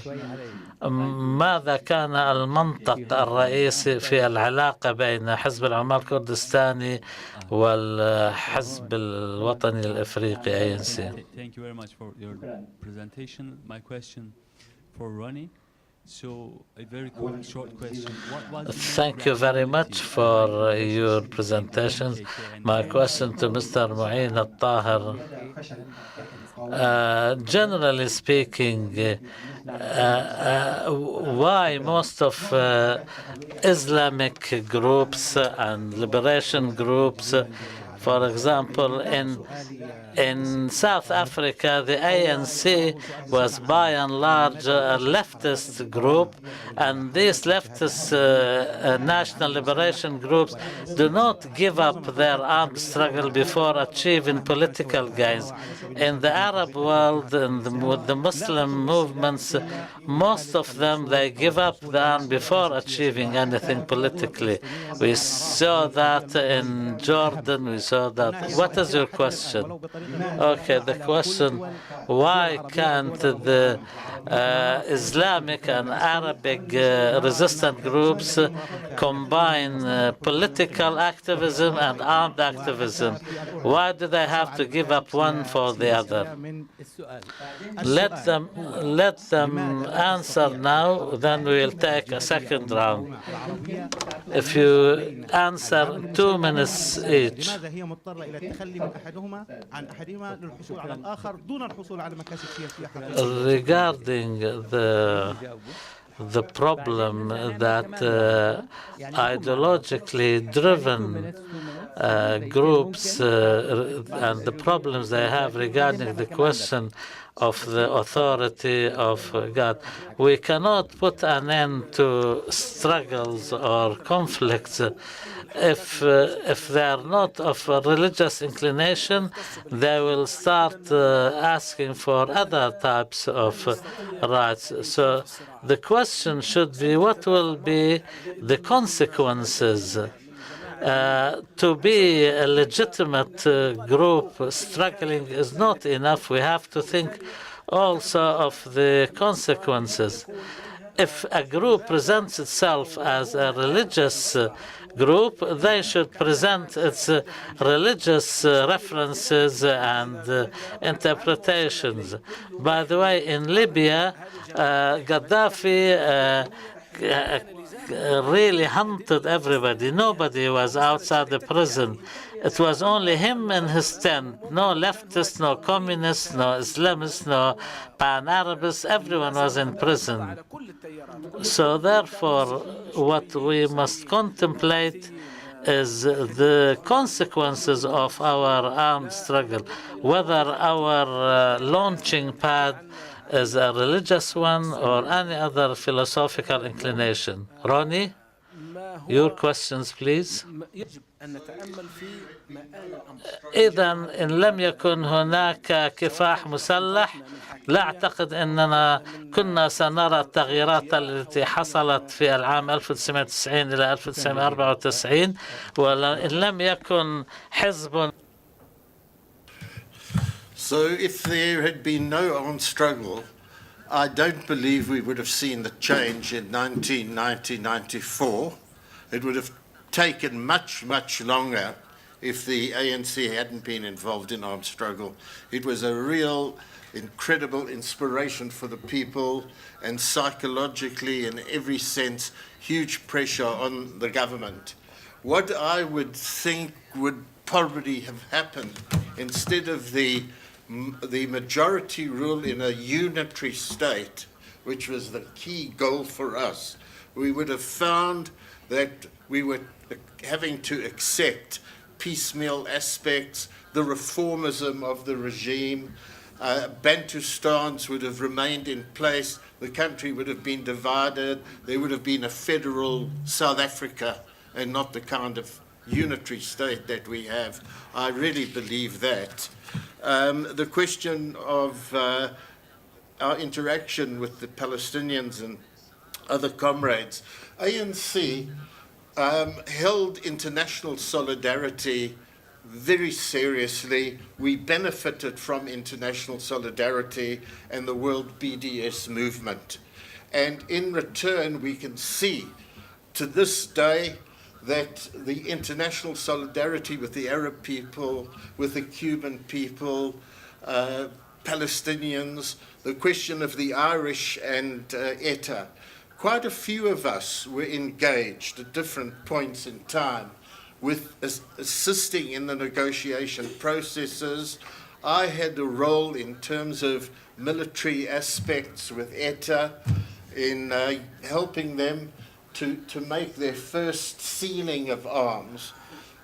ماذا كان المنطق الرئيسي في العلاقة بين حزب العمال الكردستاني والحزب الوطني الإفريقي ANC?
Thank you very much for your presentation. My question for Ronnie. So a very short question.
Thank you very much for your presentation. My question to Mr. Mu'in Al-Taher. Generally speaking, why most of Islamic groups and liberation groups, for example, in South Africa, the ANC was by and large a leftist group, and these leftist national liberation groups do not give up their armed struggle before achieving political gains. In the Arab world and with the Muslim movements, most of them, they give up the arm before achieving anything politically. We saw that in Jordan, we saw that. What is your question? Okay, the question, why can't the Islamic and Arabic resistant groups combine political activism and armed activism? Why do they have to give up one for the other? Let them answer now, then we'll take a second round. If you answer 2 minutes each. Regarding the problem that ideologically driven groups and the problems they have regarding the question of the authority of God. We cannot put an end to struggles or conflicts if they are not of a religious inclination. They will start asking for other types of rights. So the question should be, what will be the consequences? To be a legitimate group struggling is not enough. We have to think also of the consequences. If a group presents itself as a religious group, they should present its religious references and interpretations. By the way, in Libya, Gaddafi really hunted everybody. Nobody was outside the prison. It was only him and his tent. No leftists, no communists, no Islamists, no pan-Arabists. Everyone was in prison. So therefore, what we must contemplate is the consequences of our armed struggle, whether our launching pad is a religious one or any other philosophical inclination. Ronnie, your questions, please. إذا إن لم يكن هناك كفاح مسلح لا أعتقد أننا كنا سنرى التغييرات التي حصلت في العام 1990 إلى 1994 وإن لم يكن حزب.
So if there had been no armed struggle, I don't believe we would have seen the change in 1990-94. It would have taken much, much longer if the ANC hadn't been involved in armed struggle. It was a real incredible inspiration for the people, and psychologically, in every sense, huge pressure on the government. What I would think would probably have happened, instead of the majority rule in a unitary state, which was the key goal for us, we would have found that we were having to accept piecemeal aspects, the reformism of the regime. Bantustans would have remained in place, the country would have been divided, there would have been a federal South Africa and not the kind of unitary state that we have. I really believe that. The question of our interaction with the Palestinians and other comrades, ANC held international solidarity very seriously. We benefited from international solidarity and the world BDS movement. And in return, we can see to this day that the international solidarity with the Arab people, with the Cuban people, Palestinians, the question of the Irish and ETA, quite a few of us were engaged at different points in time with assisting in the negotiation processes. I had a role in terms of military aspects with ETA in helping them to make their first sealing of arms.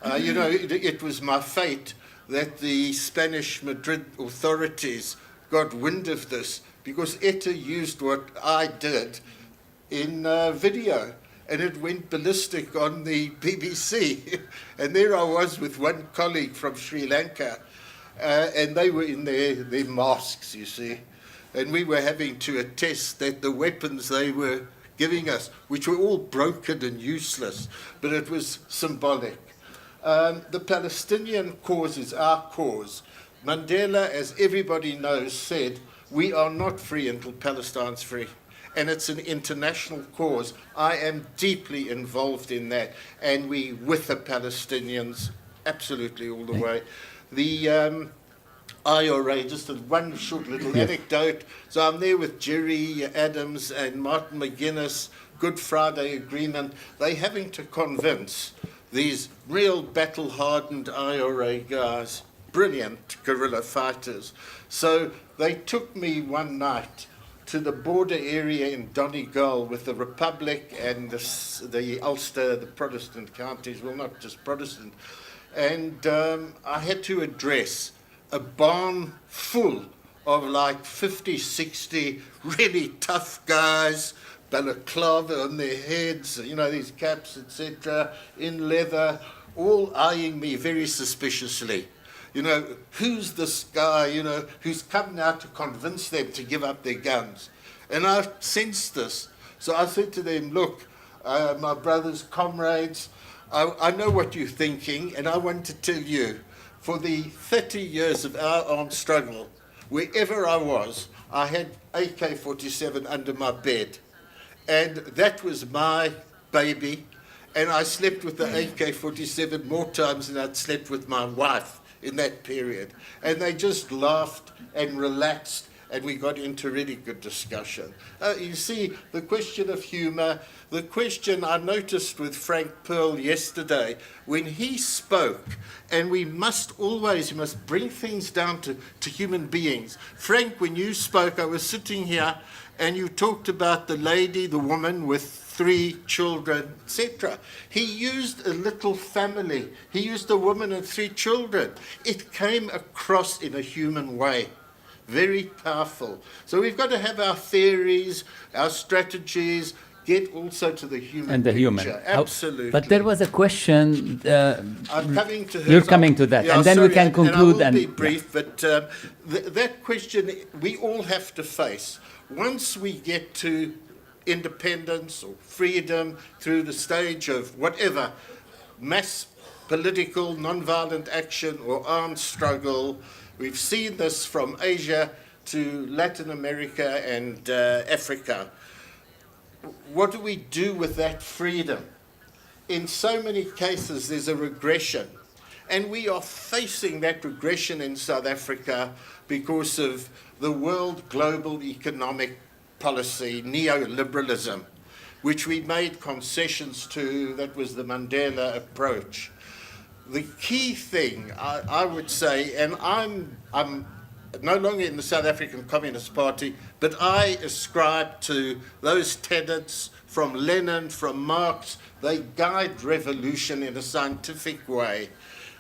It was my fate that the Spanish Madrid authorities got wind of this, because ETA used what I did in video, and it went ballistic on the BBC. And there I was with one colleague from Sri Lanka, and they were in their masks, you see, and we were having to attest that the weapons they were giving us, which were all broken and useless, but it was symbolic. The Palestinian cause is our cause. Mandela, as everybody knows, said, "We are not free until Palestine's free." And it's an international cause. I am deeply involved in that, and we with the Palestinians, absolutely all the way. The IRA, just one short little anecdote. So I'm there with Jerry Adams and Martin McGuinness, Good Friday Agreement. They're having to convince these real battle-hardened IRA guys, brilliant guerrilla fighters. So they took me one night to the border area in Donegal with the Republic and the Ulster, the Protestant counties, well, not just Protestant. And I had to address a barn full of like 50, 60 really tough guys, balaclava on their heads, these caps, etc., in leather, all eyeing me very suspiciously. Who's this guy, who's come now to convince them to give up their guns? And I sensed this. So I said to them, look, my brothers, comrades, I know what you're thinking, and I want to tell you, for the 30 years of our armed struggle, wherever I was, I had AK-47 under my bed. And that was my baby. And I slept with the AK-47 more times than I'd slept with my wife in that period. And they just laughed and relaxed, and we got into really good discussion. You see, the question of humor, the question I noticed with Frank Pearl yesterday, when he spoke, and we must bring things down to human beings. Frank, when you spoke, I was sitting here, and you talked about the lady, the woman with 3 children, etc. He used a little family. He used a woman and 3 children. It came across in a human way. Very powerful. So we've got to have our theories, our strategies, get also to the human
and the
picture.
human.
Absolutely.
But there was a question.
I'm coming to her.
You're coming to that,
Yeah,
and then
sorry,
we can conclude.
And I will be brief, but that question we all have to face. Once we get to independence or freedom through the stage of whatever, mass political, non-violent action or armed struggle, we've seen this from Asia to Latin America and Africa. What do we do with that freedom? In so many cases, there's a regression. And we are facing that regression in South Africa because of the world global economic policy, neoliberalism, which we made concessions to. That was the Mandela approach. The key thing, I would say, and I'm no longer in the South African Communist Party, but I ascribe to those tenets from Lenin, from Marx. They guide revolution in a scientific way.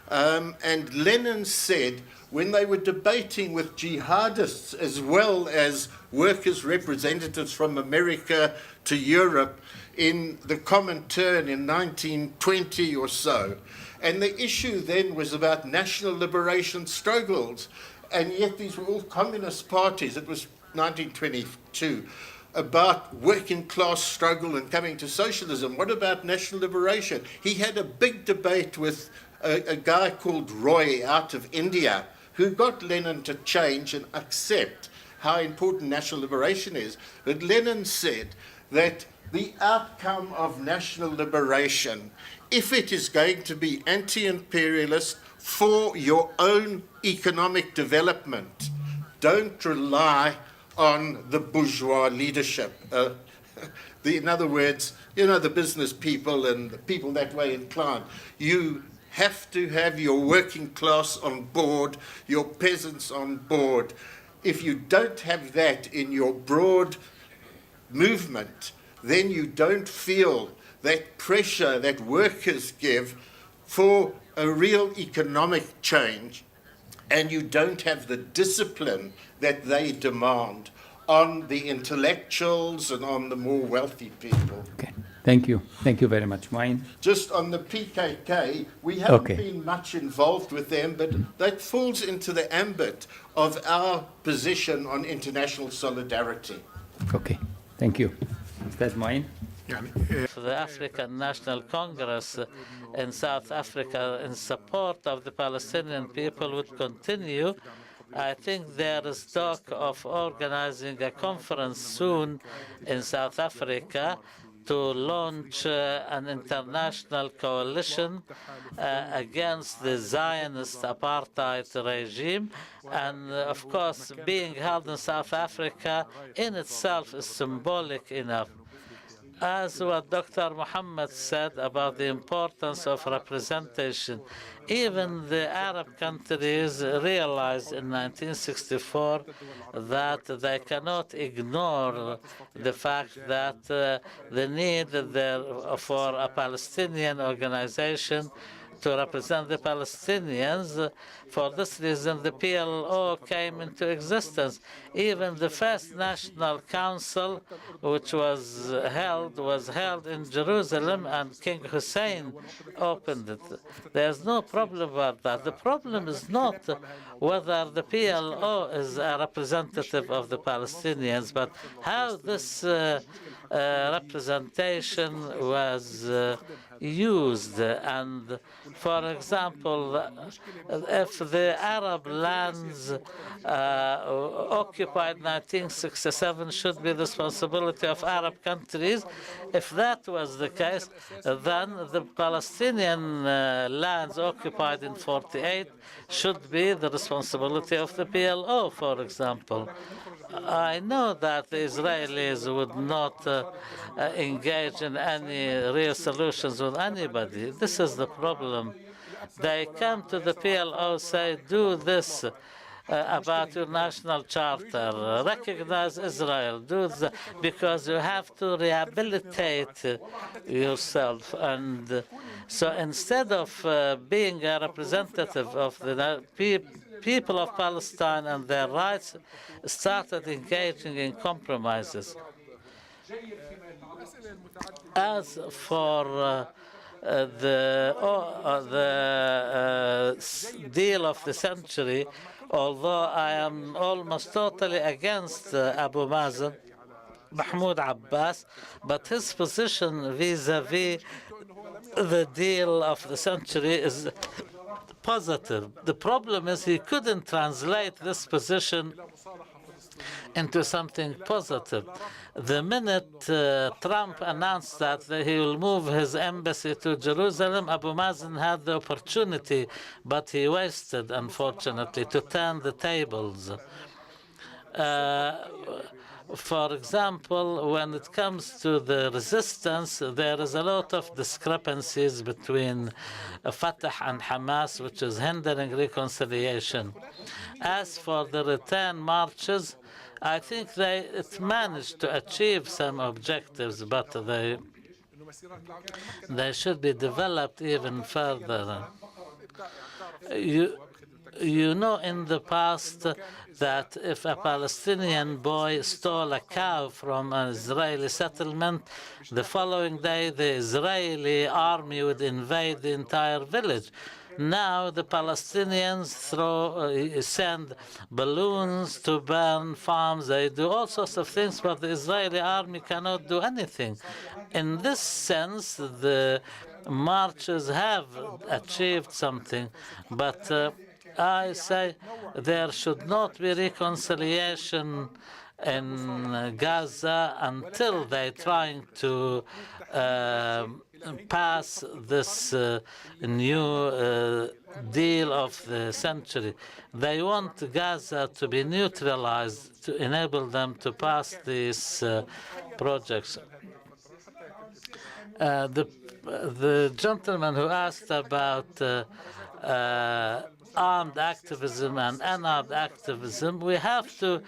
And Lenin said, when they were debating with jihadists as well as workers' representatives from America to Europe in the Comintern in 1920 or so, and the issue then was about national liberation struggles, and yet these were all communist parties. It was 1922, about working class struggle and coming to socialism. What about national liberation? He had a big debate with a guy called Roy out of India, who got Lenin to change and accept how important national liberation is. But Lenin said that the outcome of national liberation, if it is going to be anti-imperialist for your own economic development, don't rely on the bourgeois leadership. In other words, the business people and the people that way inclined. You have to have your working class on board, your peasants on board. If you don't have that in your broad movement, then you don't feel that pressure that workers give for a real economic change, and you don't have the discipline that they demand on the intellectuals and on the more wealthy people.
Okay. Thank you. Thank you very much. Mine?
Just on the PKK, we haven't been much involved with them, but that falls into the ambit of our position on international solidarity.
Okay. Thank you. Is that mine?
For the African National Congress in South Africa in support of the Palestinian people would continue. I think there is talk of organizing a conference soon in South Africa to launch an international coalition against the Zionist apartheid regime. And of course, being held in South Africa in itself is symbolic enough. As what Dr. Muhammad said about the importance of representation, even the Arab countries realized in 1964 that they cannot ignore the fact that the need for a Palestinian organization to represent the Palestinians. For this reason, the PLO came into existence. Even the first National Council, which was held in Jerusalem, and King Hussein opened it. There's no problem about that. The problem is not whether the PLO is a representative of the Palestinians, but how this representation was used. And for example, if the Arab lands occupied 1967 should be the responsibility of Arab countries, if that was the case, then the Palestinian lands occupied in 48 should be the responsibility of the PLO, for example. I know that the Israelis would not engage in any real solutions with anybody. This is the problem. They come to the PLO, say, do this about your national charter, recognize Israel, do that, because you have to rehabilitate yourself. And so instead of being a representative of the people of Palestine and their rights, started engaging in compromises. As for the deal of the century, although I am almost totally against Abu Mazen, Mahmoud Abbas, but his position vis-à-vis the deal of the century is positive. The problem is he couldn't translate this position into something positive. The minute Trump announced that he will move his embassy to Jerusalem, Abu Mazen had the opportunity, but he wasted, unfortunately, to turn the tables. For example, when it comes to the resistance, there is a lot of discrepancies between Fatah and Hamas, which is hindering reconciliation. As for the return marches, I think it managed to achieve some objectives, but they should be developed even further. You know, in the past, that if a Palestinian boy stole a cow from an Israeli settlement, the following day the Israeli army would invade the entire village. Now the Palestinians send balloons to burn farms. They do all sorts of things, but the Israeli army cannot do anything. In this sense, the marches have achieved something, but I say there should not be reconciliation in Gaza until they're trying to pass this new deal of the century. They want Gaza to be neutralized to enable them to pass these projects. The gentleman who asked about armed activism and unarmed activism, we have to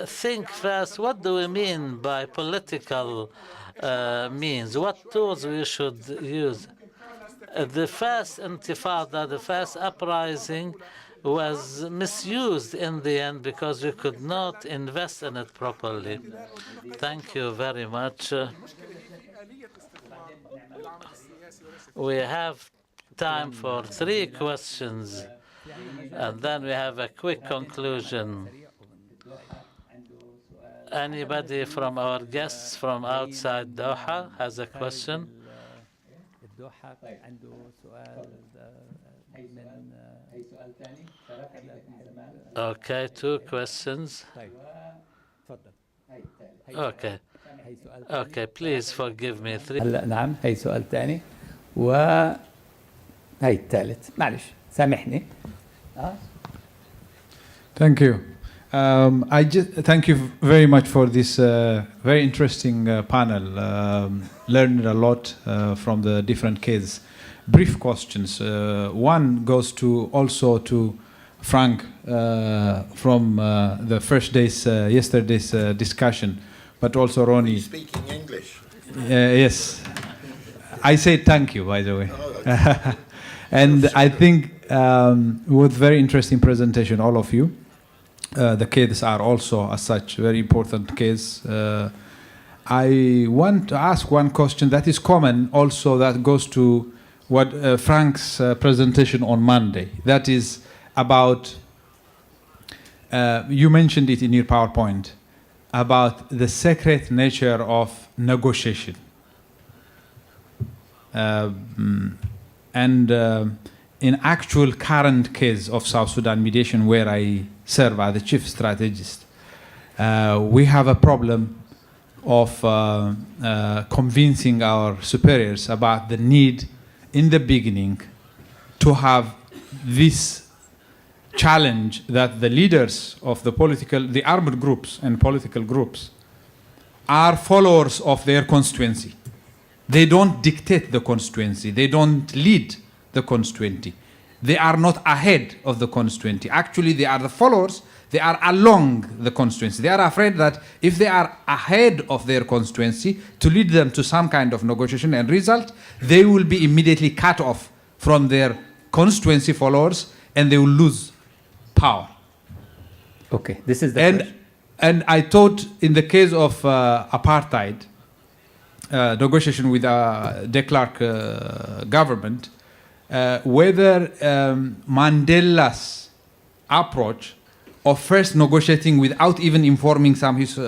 think first, what do we mean by political means? What tools we should use? The first intifada, the first uprising, was misused in the end because we could not invest in it properly. Thank you very much. We have time for 3 questions, and then we have a quick conclusion. Anybody from our guests from outside Doha has a question? Okay, 2 questions. Okay. Okay, please forgive me. 3.
نعم، هي سؤال ثاني وهي الثالث. معلش سامحني.
Thank you. I just thank you very much for this very interesting panel. Learned a lot from the different cases. Brief questions. One goes to also to Frank from the first day's yesterday's discussion, but also Ronnie.
Speaking English.
Yes, I say thank you, by the way. And I think with very interesting presentation, all of you. The cases are also as such very important case. I want to ask one question that is common also, that goes to what Frank's presentation on Monday. That is about, you mentioned it in your PowerPoint, about the secret nature of negotiation. In actual current case of South Sudan mediation, where I serve as the chief strategist, we have a problem of convincing our superiors about the need in the beginning to have this challenge that the leaders of the armed groups and political groups are followers of their constituency. They don't dictate the constituency. They don't lead the constituency. They are not ahead of the constituency. Actually, they are the followers. They are along the constituency. They are afraid that if they are ahead of their constituency to lead them to some kind of negotiation and result, they will be immediately cut off from their constituency followers and they will lose power.
Okay, this is the
and I thought in the case of apartheid, negotiation with de Klerk government, whether Mandela's approach of first negotiating without even informing some of his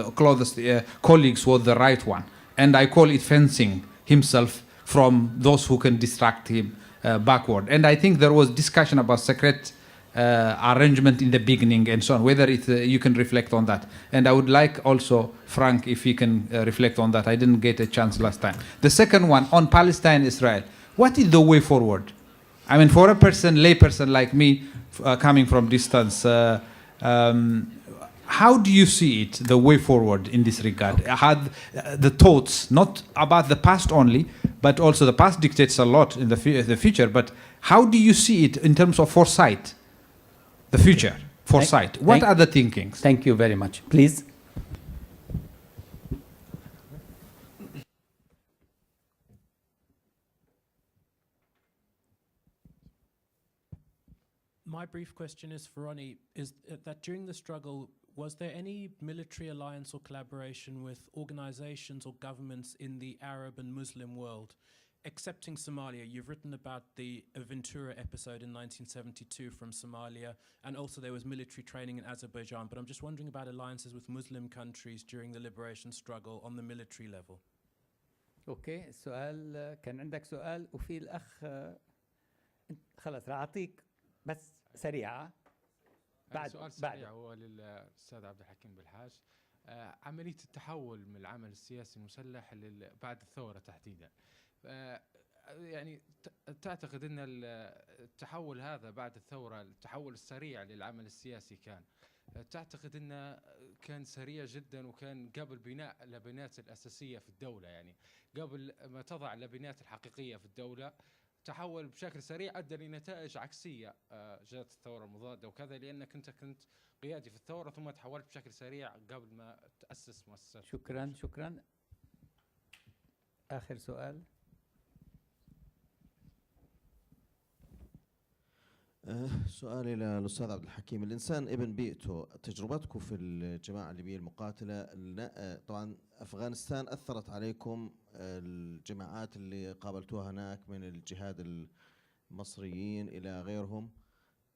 colleagues was the right one. And I call it fencing himself from those who can distract him backward. And I think there was discussion about secret arrangement in the beginning and so on, whether you can reflect on that. And I would like also Frank if he can reflect on that. I didn't get a chance last time. The second one on Palestine, Israel. What is the way forward? I mean, for a lay person like me, coming from distance, how do you see it, the way forward in this regard? Had the thoughts, not about the past only, but also the past dictates a lot in the future, but how do you see it in terms of foresight, the future, foresight? What are the thinkings?
Thank you very much. Please.
My brief question is for Ronnie, is that during the struggle, was there any military alliance or collaboration with organizations or governments in the Arab and Muslim world, excepting Somalia? You've written about the Ventura episode in 1972 from Somalia, and also there was military training in Azerbaijan, but I'm just wondering about alliances with Muslim countries during the liberation struggle on the military level.
اوكي السؤال كان عندك سؤال وفي الاخ خلص راح اعطيك بس سريعه
بعد سؤال سريع هو للأستاذ عبد الحكيم بالحاج. عملية التحول من العمل السياسي المسلح بعد الثورة تحديدا، يعني تعتقد أن التحول هذا بعد الثورة، التحول السريع للعمل السياسي تعتقد أنه كان سريع جدا وكان قبل بناء اللبنات الأساسية في الدولة، يعني قبل ما تضع اللبنات الحقيقية في الدولة تحول بشكل سريع أدى لنتائج عكسية جاءت الثورة المضادة وكذا، لأنك أنت كنت قيادي في الثورة ثم تحولت بشكل سريع قبل ما تأسس مؤسسات.
شكرا. آخر سؤال.
سؤالي للأستاذ عبد الحكيم، الإنسان ابن بيئته، تجربتكم في الجماعة الليبية المقاتلة، طبعا أفغانستان أثرت عليكم الجماعات اللي قابلتوها هناك من الجهاد المصريين إلى غيرهم،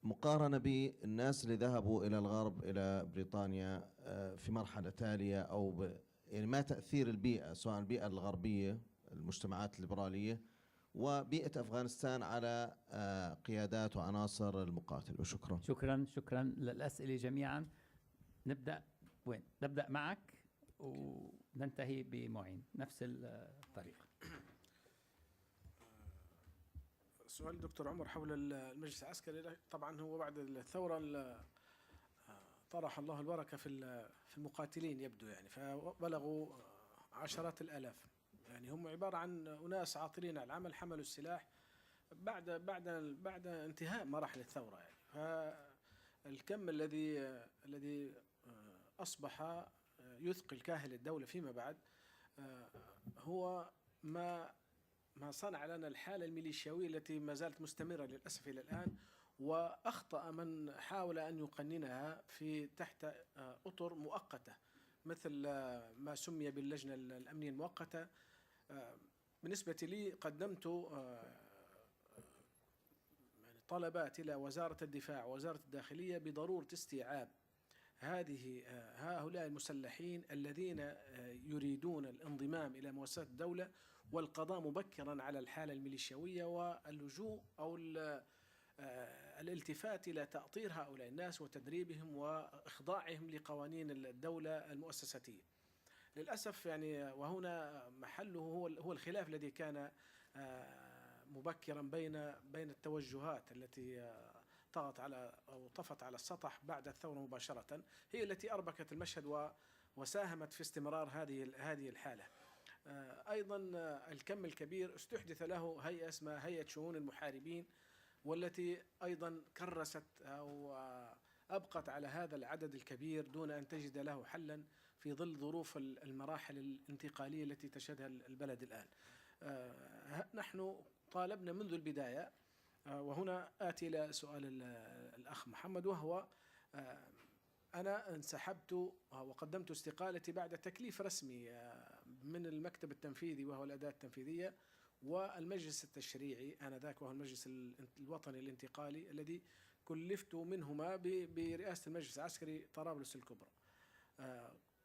مقارنة بالناس اللي ذهبوا إلى الغرب إلى بريطانيا في مرحلة تالية، أو يعني ما تأثير البيئة سواء البيئة الغربية المجتمعات الليبرالية وبيئة أفغانستان على قيادات وعناصر المقاتل؟ وشكرا.
شكرا للأسئلة جميعا. نبدأ وين؟ نبدأ معك وننتهي بمعين نفس الطريقة.
سؤال دكتور عمر حول المجلس العسكري. طبعا هو بعد الثورة طرح الله البركة في المقاتلين يبدو، يعني فبلغوا عشرات الآلاف، يعني هم عبارة عن أناس عاطلين عن العمل، حملوا السلاح بعد انتهاء مراحل الثورة، يعني فالكم الذي أصبح يثقل كاهل الدولة فيما بعد هو ما صنع لنا الحالة الميليشياوية التي ما زالت مستمرة للأسف إلى الآن، وأخطأ من حاول أن يقننها في تحت أطر مؤقتة مثل ما سمي باللجنة الأمنية المؤقتة. بالنسبة لي قدمت طلبات إلى وزارة الدفاع ووزارة الداخلية بضرورة استيعاب هؤلاء المسلحين الذين يريدون الانضمام إلى مؤسسات الدولة والقضاء مبكرا على الحالة الميليشياوية واللجوء أو الالتفات إلى تأطير هؤلاء الناس وتدريبهم وإخضاعهم لقوانين الدولة المؤسساتية. للأسف يعني وهنا محله هو الخلاف الذي كان مبكرا بين التوجهات التي طغت على أو طفت على السطح بعد الثورة مباشرة، هي التي أربكت المشهد وساهمت في استمرار هذه الحالة. أيضا الكم الكبير استحدث له هيئة اسمها هيئة شؤون المحاربين، والتي أيضا كرست أو أبقت على هذا العدد الكبير دون أن تجد له حلا في ظل ظروف المراحل الانتقالية التي تشهدها البلد الآن. نحن طالبنا منذ البداية، وهنا آتي إلى سؤال الأخ محمد، وهو أنا انسحبت وقدمت استقالتي بعد تكليف رسمي من المكتب التنفيذي وهو الأداة التنفيذية والمجلس التشريعي آنذاك وهو المجلس الوطني الانتقالي الذي كلفت منهما برئاسة المجلس العسكري طرابلس الكبرى.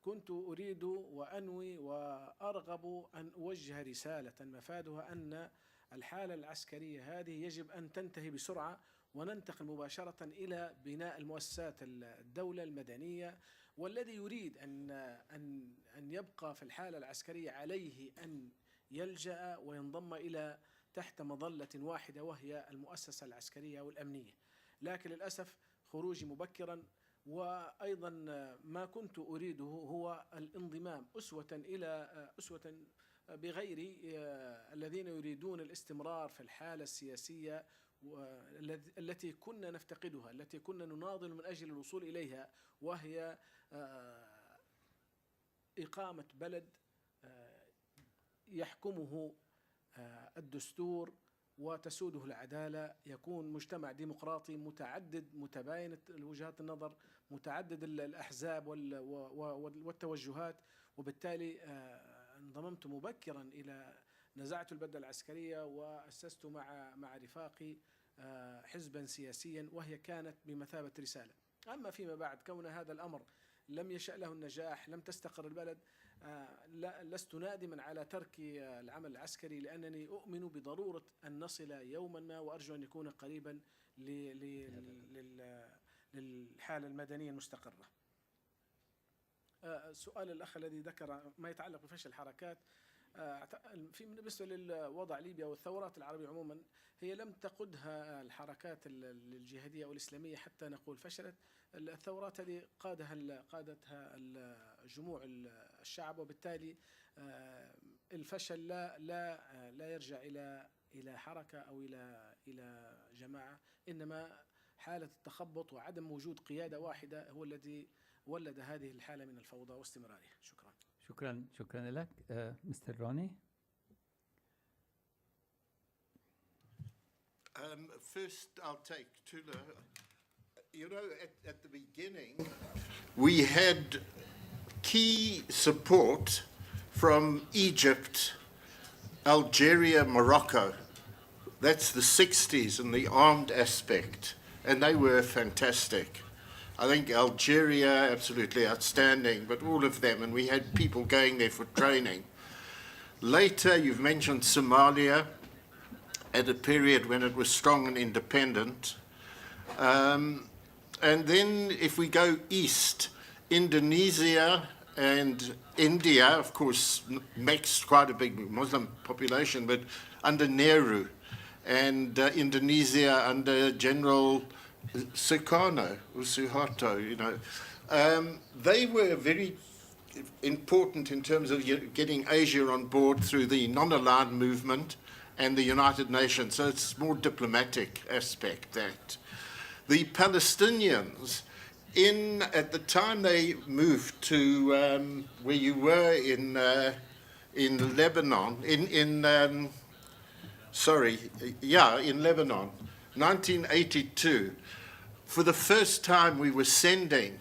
كنت أريد وأنوي وأرغب أن أوجه رسالة مفادها أن الحالة العسكرية هذه يجب أن تنتهي بسرعة، وننتقل مباشرة إلى بناء المؤسسات الدولة المدنية. والذي يريد أن يبقى في الحالة العسكرية عليه أن يلجأ وينضم إلى تحت مظلة واحدة وهي المؤسسة العسكرية والأمنية. لكن للأسف خروجي مبكرا، وأيضا ما كنت أريده هو الانضمام أسوة بغيري الذين يريدون الاستمرار في الحالة السياسية التي كنا نفتقدها، التي كنا نناضل من أجل الوصول إليها، وهي إقامة بلد يحكمه الدستور وتسوده العدالة، يكون مجتمع ديمقراطي متعدد متباين وجهات النظر، متعدد الأحزاب والتوجهات. وبالتالي انضممت مبكرا إلى نزعت البدلة العسكرية وأسست مع رفاقي حزبا سياسيا، وهي كانت بمثابة رسالة. أما فيما بعد كون هذا الأمر لم يشأ له النجاح، لم تستقر البلد، لست نادما على ترك العمل العسكري، لأنني أؤمن بضرورة أن نصل يوما ما، وأرجو أن يكون قريبا للحالة المدنية المستقرة. سؤال الأخ الذي ذكر ما يتعلق بفشل الحركات، بالنسبة للوضع ليبيا والثورات العربية عموما، هي لم تقودها الحركات الجهادية أو الإسلامية حتى نقول فشلت. الثورات هذه قادتها جموع الشعب، وبالتالي الفشل لا يرجع إلى حركة أو إلى جماعة، إنما حالة التخبط وعدم وجود قيادة واحدة هو الذي ولد هذه الحالة من الفوضى واستمرارها.
شكرا لك. مستر روني.
First, I'll take Tula. You know, at the beginning, we had key support from Egypt, Algeria, Morocco. That's the 60s and the armed aspect, and they were fantastic. I think Algeria, absolutely outstanding, but all of them, and we had people going there for training. Later, you've mentioned Somalia, at a period when it was strong and independent. And then if we go east, Indonesia and India, of course, makes quite a big Muslim population, but under Nehru, and Indonesia under General Suharto, you know. They were very important in terms of getting Asia on board through the non-aligned movement and the United Nations, so it's more diplomatic aspect that. The Palestinians, at the time they moved to where you were in Lebanon, in Lebanon, 1982, for the first time we were sending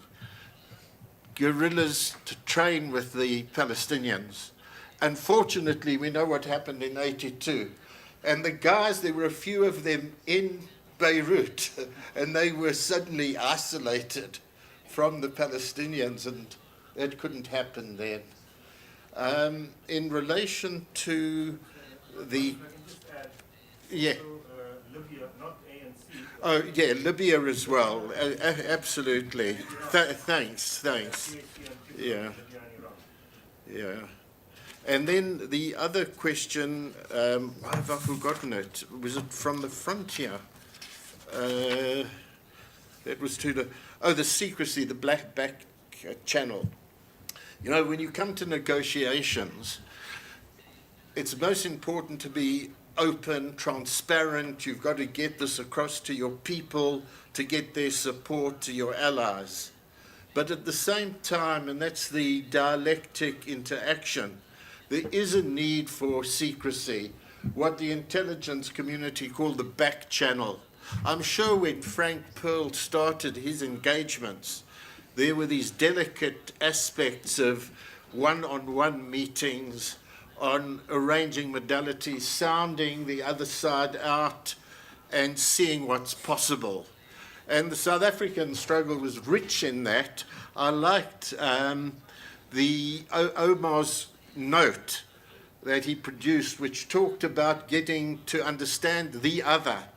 guerrillas to train with the Palestinians. Unfortunately, we know what happened in 82. And the guys, there were a few of them in Beirut, and they were suddenly isolated from the Palestinians, and that couldn't happen then. In relation to the... Yeah.
Libya, not ANC.
Oh, yeah, Libya as well. Absolutely. Thanks. Yeah. And then the other question, why have I forgotten it? Was it from the frontier? That was to the secrecy, the black back channel. You know, when you come to negotiations, it's most important to be open, transparent. You've got to get this across to your people, to get their support, to your allies. But at the same time, and that's the dialectic interaction, there is a need for secrecy, what the intelligence community call the back channel. I'm sure when Frank Pearl started his engagements, there were these delicate aspects of one-on-one meetings on arranging modalities, sounding the other side out and seeing what's possible. And the South African struggle was rich in that. I liked Omar's note that he produced, which talked about getting to understand the other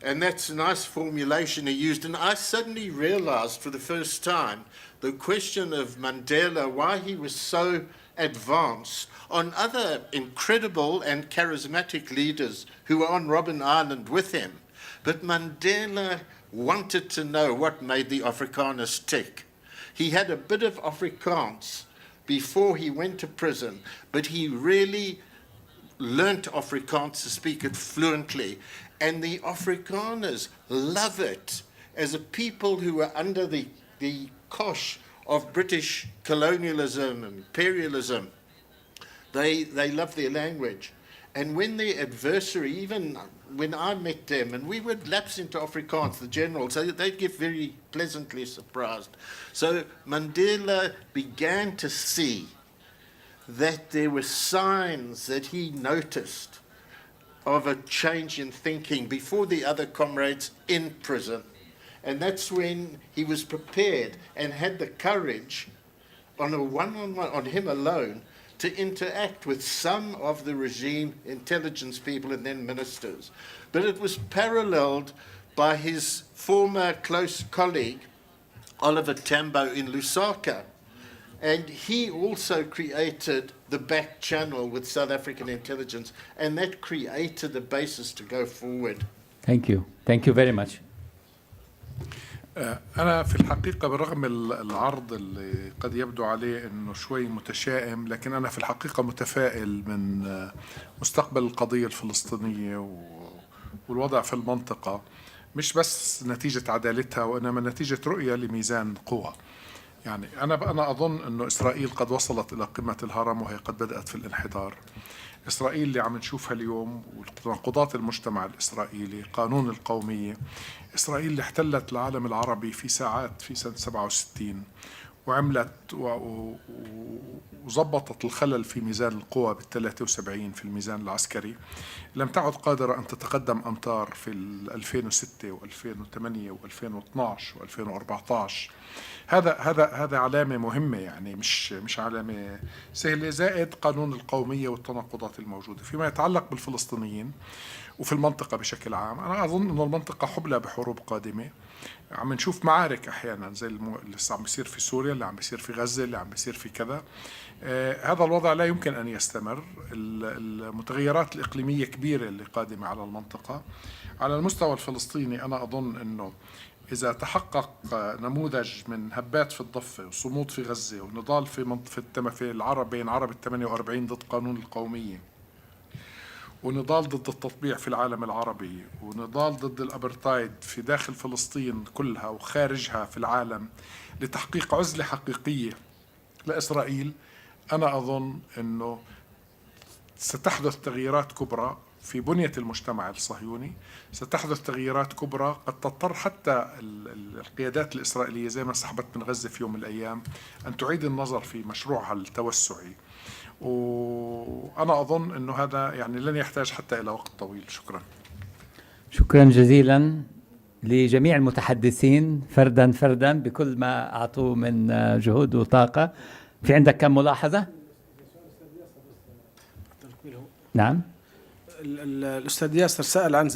And that's a nice formulation he used. And I suddenly realized for the first time the question of Mandela, why he was so advanced on other incredible and charismatic leaders who were on Robben Island with him. But Mandela wanted to know what made the Afrikaners tick. He had a bit of Afrikaans before he went to prison, but he really learnt Afrikaans to speak it fluently. And the Afrikaners love it as a people who were under the cosh of British colonialism and imperialism. They love their language. And when their adversary, even when I met them, and we would lapse into Afrikaans, the generals, so they'd get very pleasantly surprised. So Mandela began to see that there were signs that he noticed of a change in thinking before the other comrades in prison. And that's when he was prepared and had the courage on a one-on-one, on him alone, to interact with some of the regime intelligence people and then ministers. But it was paralleled by his former close colleague, Oliver Tambo in Lusaka. And he also created the back channel with South African intelligence, and that created the basis to go forward.
Thank you. Thank you very much.
أنا في الحقيقة برغم العرض اللي قد يبدو عليه أنه شوي متشائم، لكن أنا في الحقيقة متفائل من مستقبل القضية الفلسطينية والوضع في المنطقة، مش بس نتيجة عدالتها وإنما نتيجة رؤية لميزان قوة. يعني أنا أظن أنه إسرائيل قد وصلت إلى قمة الهرم وهي قد بدأت في الانحدار. إسرائيل اللي عم نشوفها اليوم وتناقضات المجتمع الإسرائيلي، قانون القومية، إسرائيل اللي احتلت العالم العربي في ساعات في سنة 67 وعملت وظبطت الخلل في ميزان القوى بال73 في الميزان العسكري، لم تعد قادرة أن تتقدم أمتار في 2006 و2008 و2012 و2014. هذا علامة مهمة، يعني مش علامة سهلة، زائد قانون القومية والتناقضات الموجودة. فيما يتعلق بالفلسطينيين وفي المنطقة بشكل عام، أنا أظن أن المنطقة حبلى بحروب قادمة. عم نشوف معارك أحيانا زي اللي عم بيصير في سوريا، اللي عم بيصير في غزة، اللي عم بيصير في كذا. هذا الوضع لا يمكن أن يستمر. المتغيرات الإقليمية كبيرة اللي قادمة على المنطقة. على المستوى الفلسطيني أنا أظن أنه إذا تحقق نموذج من هبات في الضفة وصمود في غزة ونضال في العرب بين عرب ال48 ضد قانون القومية، ونضال ضد التطبيع في العالم العربي، ونضال ضد الأبرتايد في داخل فلسطين كلها وخارجها في العالم لتحقيق عزلة حقيقية لإسرائيل، أنا أظن أنه ستحدث تغييرات كبرى في بنية المجتمع الصهيوني، ستحدث تغييرات كبرى قد تضطر حتى القيادات الإسرائيلية زي ما سحبت من غزة في يوم من الأيام أن تعيد النظر في مشروعها التوسعي. وأنا أظن أنه هذا يعني لن يحتاج حتى إلى وقت طويل. شكرا.
شكرا جزيلا لجميع المتحدثين فردا فردا بكل ما أعطوه من جهود وطاقة. في عندك كم ملاحظة؟ نعم.
الأستاذ ياسر سأل عن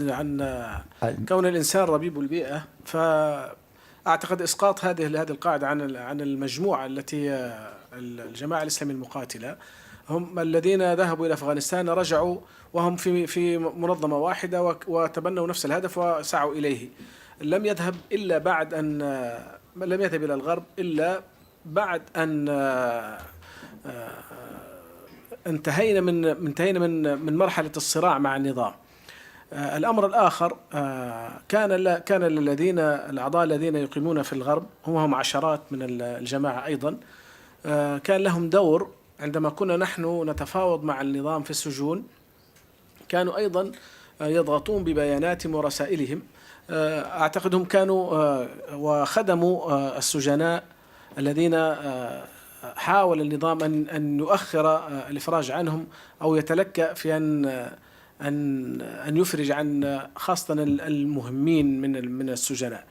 كون الإنسان ربيب البيئة، فأعتقد إسقاط هذه القاعدة عن المجموعة التي الجماعة الإسلامية المقاتلة، هم الذين ذهبوا إلى أفغانستان رجعوا وهم في منظمة واحدة وتبنوا نفس الهدف وسعوا إليه. لم يذهب إلى الغرب إلا بعد أن انتهينا من مرحلة الصراع مع النظام. الأمر الآخر، كان الأعضاء الذين يقيمون في الغرب هم عشرات من الجماعة أيضا، كان لهم دور عندما كنا نحن نتفاوض مع النظام في السجون. كانوا أيضا يضغطون ببياناتهم ورسائلهم. أعتقدهم كانوا وخدموا السجناء الذين حاول النظام أن يؤخر الإفراج عنهم أو يتلكأ في أن يفرج عن خاصة المهمين من السجناء.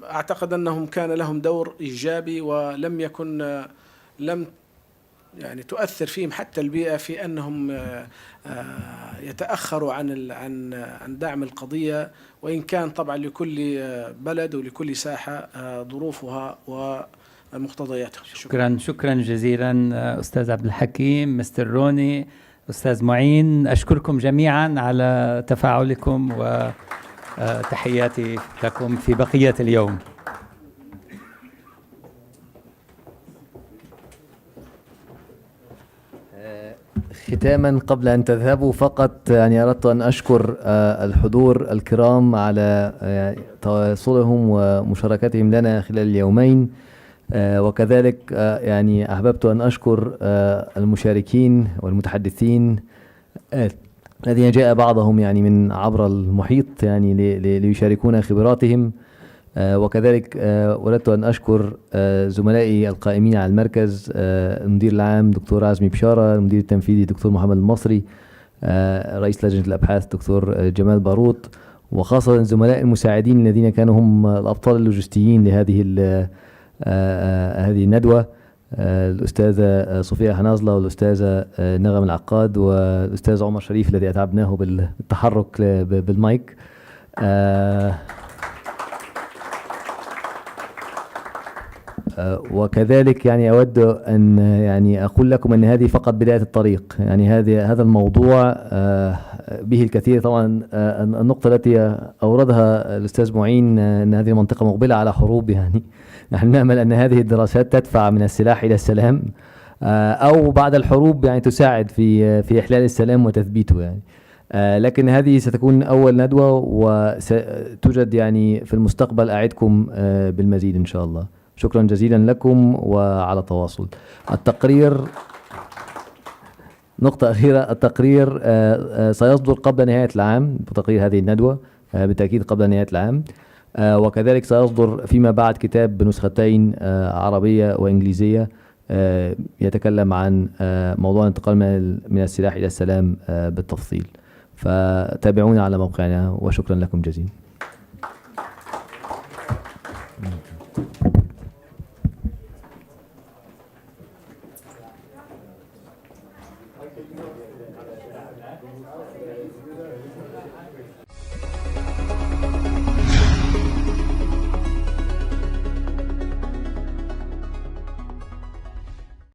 أعتقد أنهم كان لهم دور إيجابي، ولم يعني تؤثر فيهم حتى البيئة في أنهم يتأخروا عن دعم القضية، وإن كان طبعا لكل بلد ولكل ساحة ظروفها ومقتضياتها.
شكرا جزيلا أستاذ عبد الحكيم، مستر روني، أستاذ معين. أشكركم جميعا على تفاعلكم وتحياتي لكم في بقية اليوم.
ختاما قبل أن تذهبوا فقط يعني أردت أن أشكر الحضور الكرام على تواصلهم ومشاركتهم لنا خلال اليومين، وكذلك يعني أحببت أن أشكر المشاركين والمتحدثين الذين جاء بعضهم يعني من عبر المحيط يعني ليشاركونا خبراتهم، وكذلك أردت أن أشكر زملائي القائمين على المركز، المدير العام دكتور عزمي بشارة، المدير التنفيذي دكتور محمد المصري، رئيس لجنة الأبحاث دكتور جمال باروت، وخاصة الزملاء المساعدين الذين كانوا هم الأبطال اللوجستيين لهذه هذه الندوة، الأستاذة صوفيا حناظلة والأستاذة نغم العقاد والأستاذ عمر شريف الذي أتعبناه بالتحرك بالمايك. وكذلك يعني أود أن يعني أقول لكم أن هذه فقط بداية الطريق، يعني هذا الموضوع به الكثير. طبعا النقطة التي أوردها الأستاذ معين أن هذه المنطقة مقبلة على حروب، يعني نحن نأمل أن هذه الدراسات تدفع من السلاح إلى السلام، أو بعد الحروب يعني تساعد في إحلال السلام وتثبيته يعني. لكن هذه ستكون أول ندوة، وستوجد يعني في المستقبل أعدكم بالمزيد إن شاء الله. شكرا جزيلا لكم وعلى تواصل. التقرير، نقطة أخيرة، التقرير سيصدر قبل نهاية العام، تقرير هذه الندوة بالتأكيد قبل نهاية العام، وكذلك سيصدر فيما بعد كتاب بنسختين عربية وإنجليزية يتكلم عن موضوع الانتقال من السلاح إلى السلام بالتفصيل. فتابعونا على موقعنا وشكرا لكم جزيلا.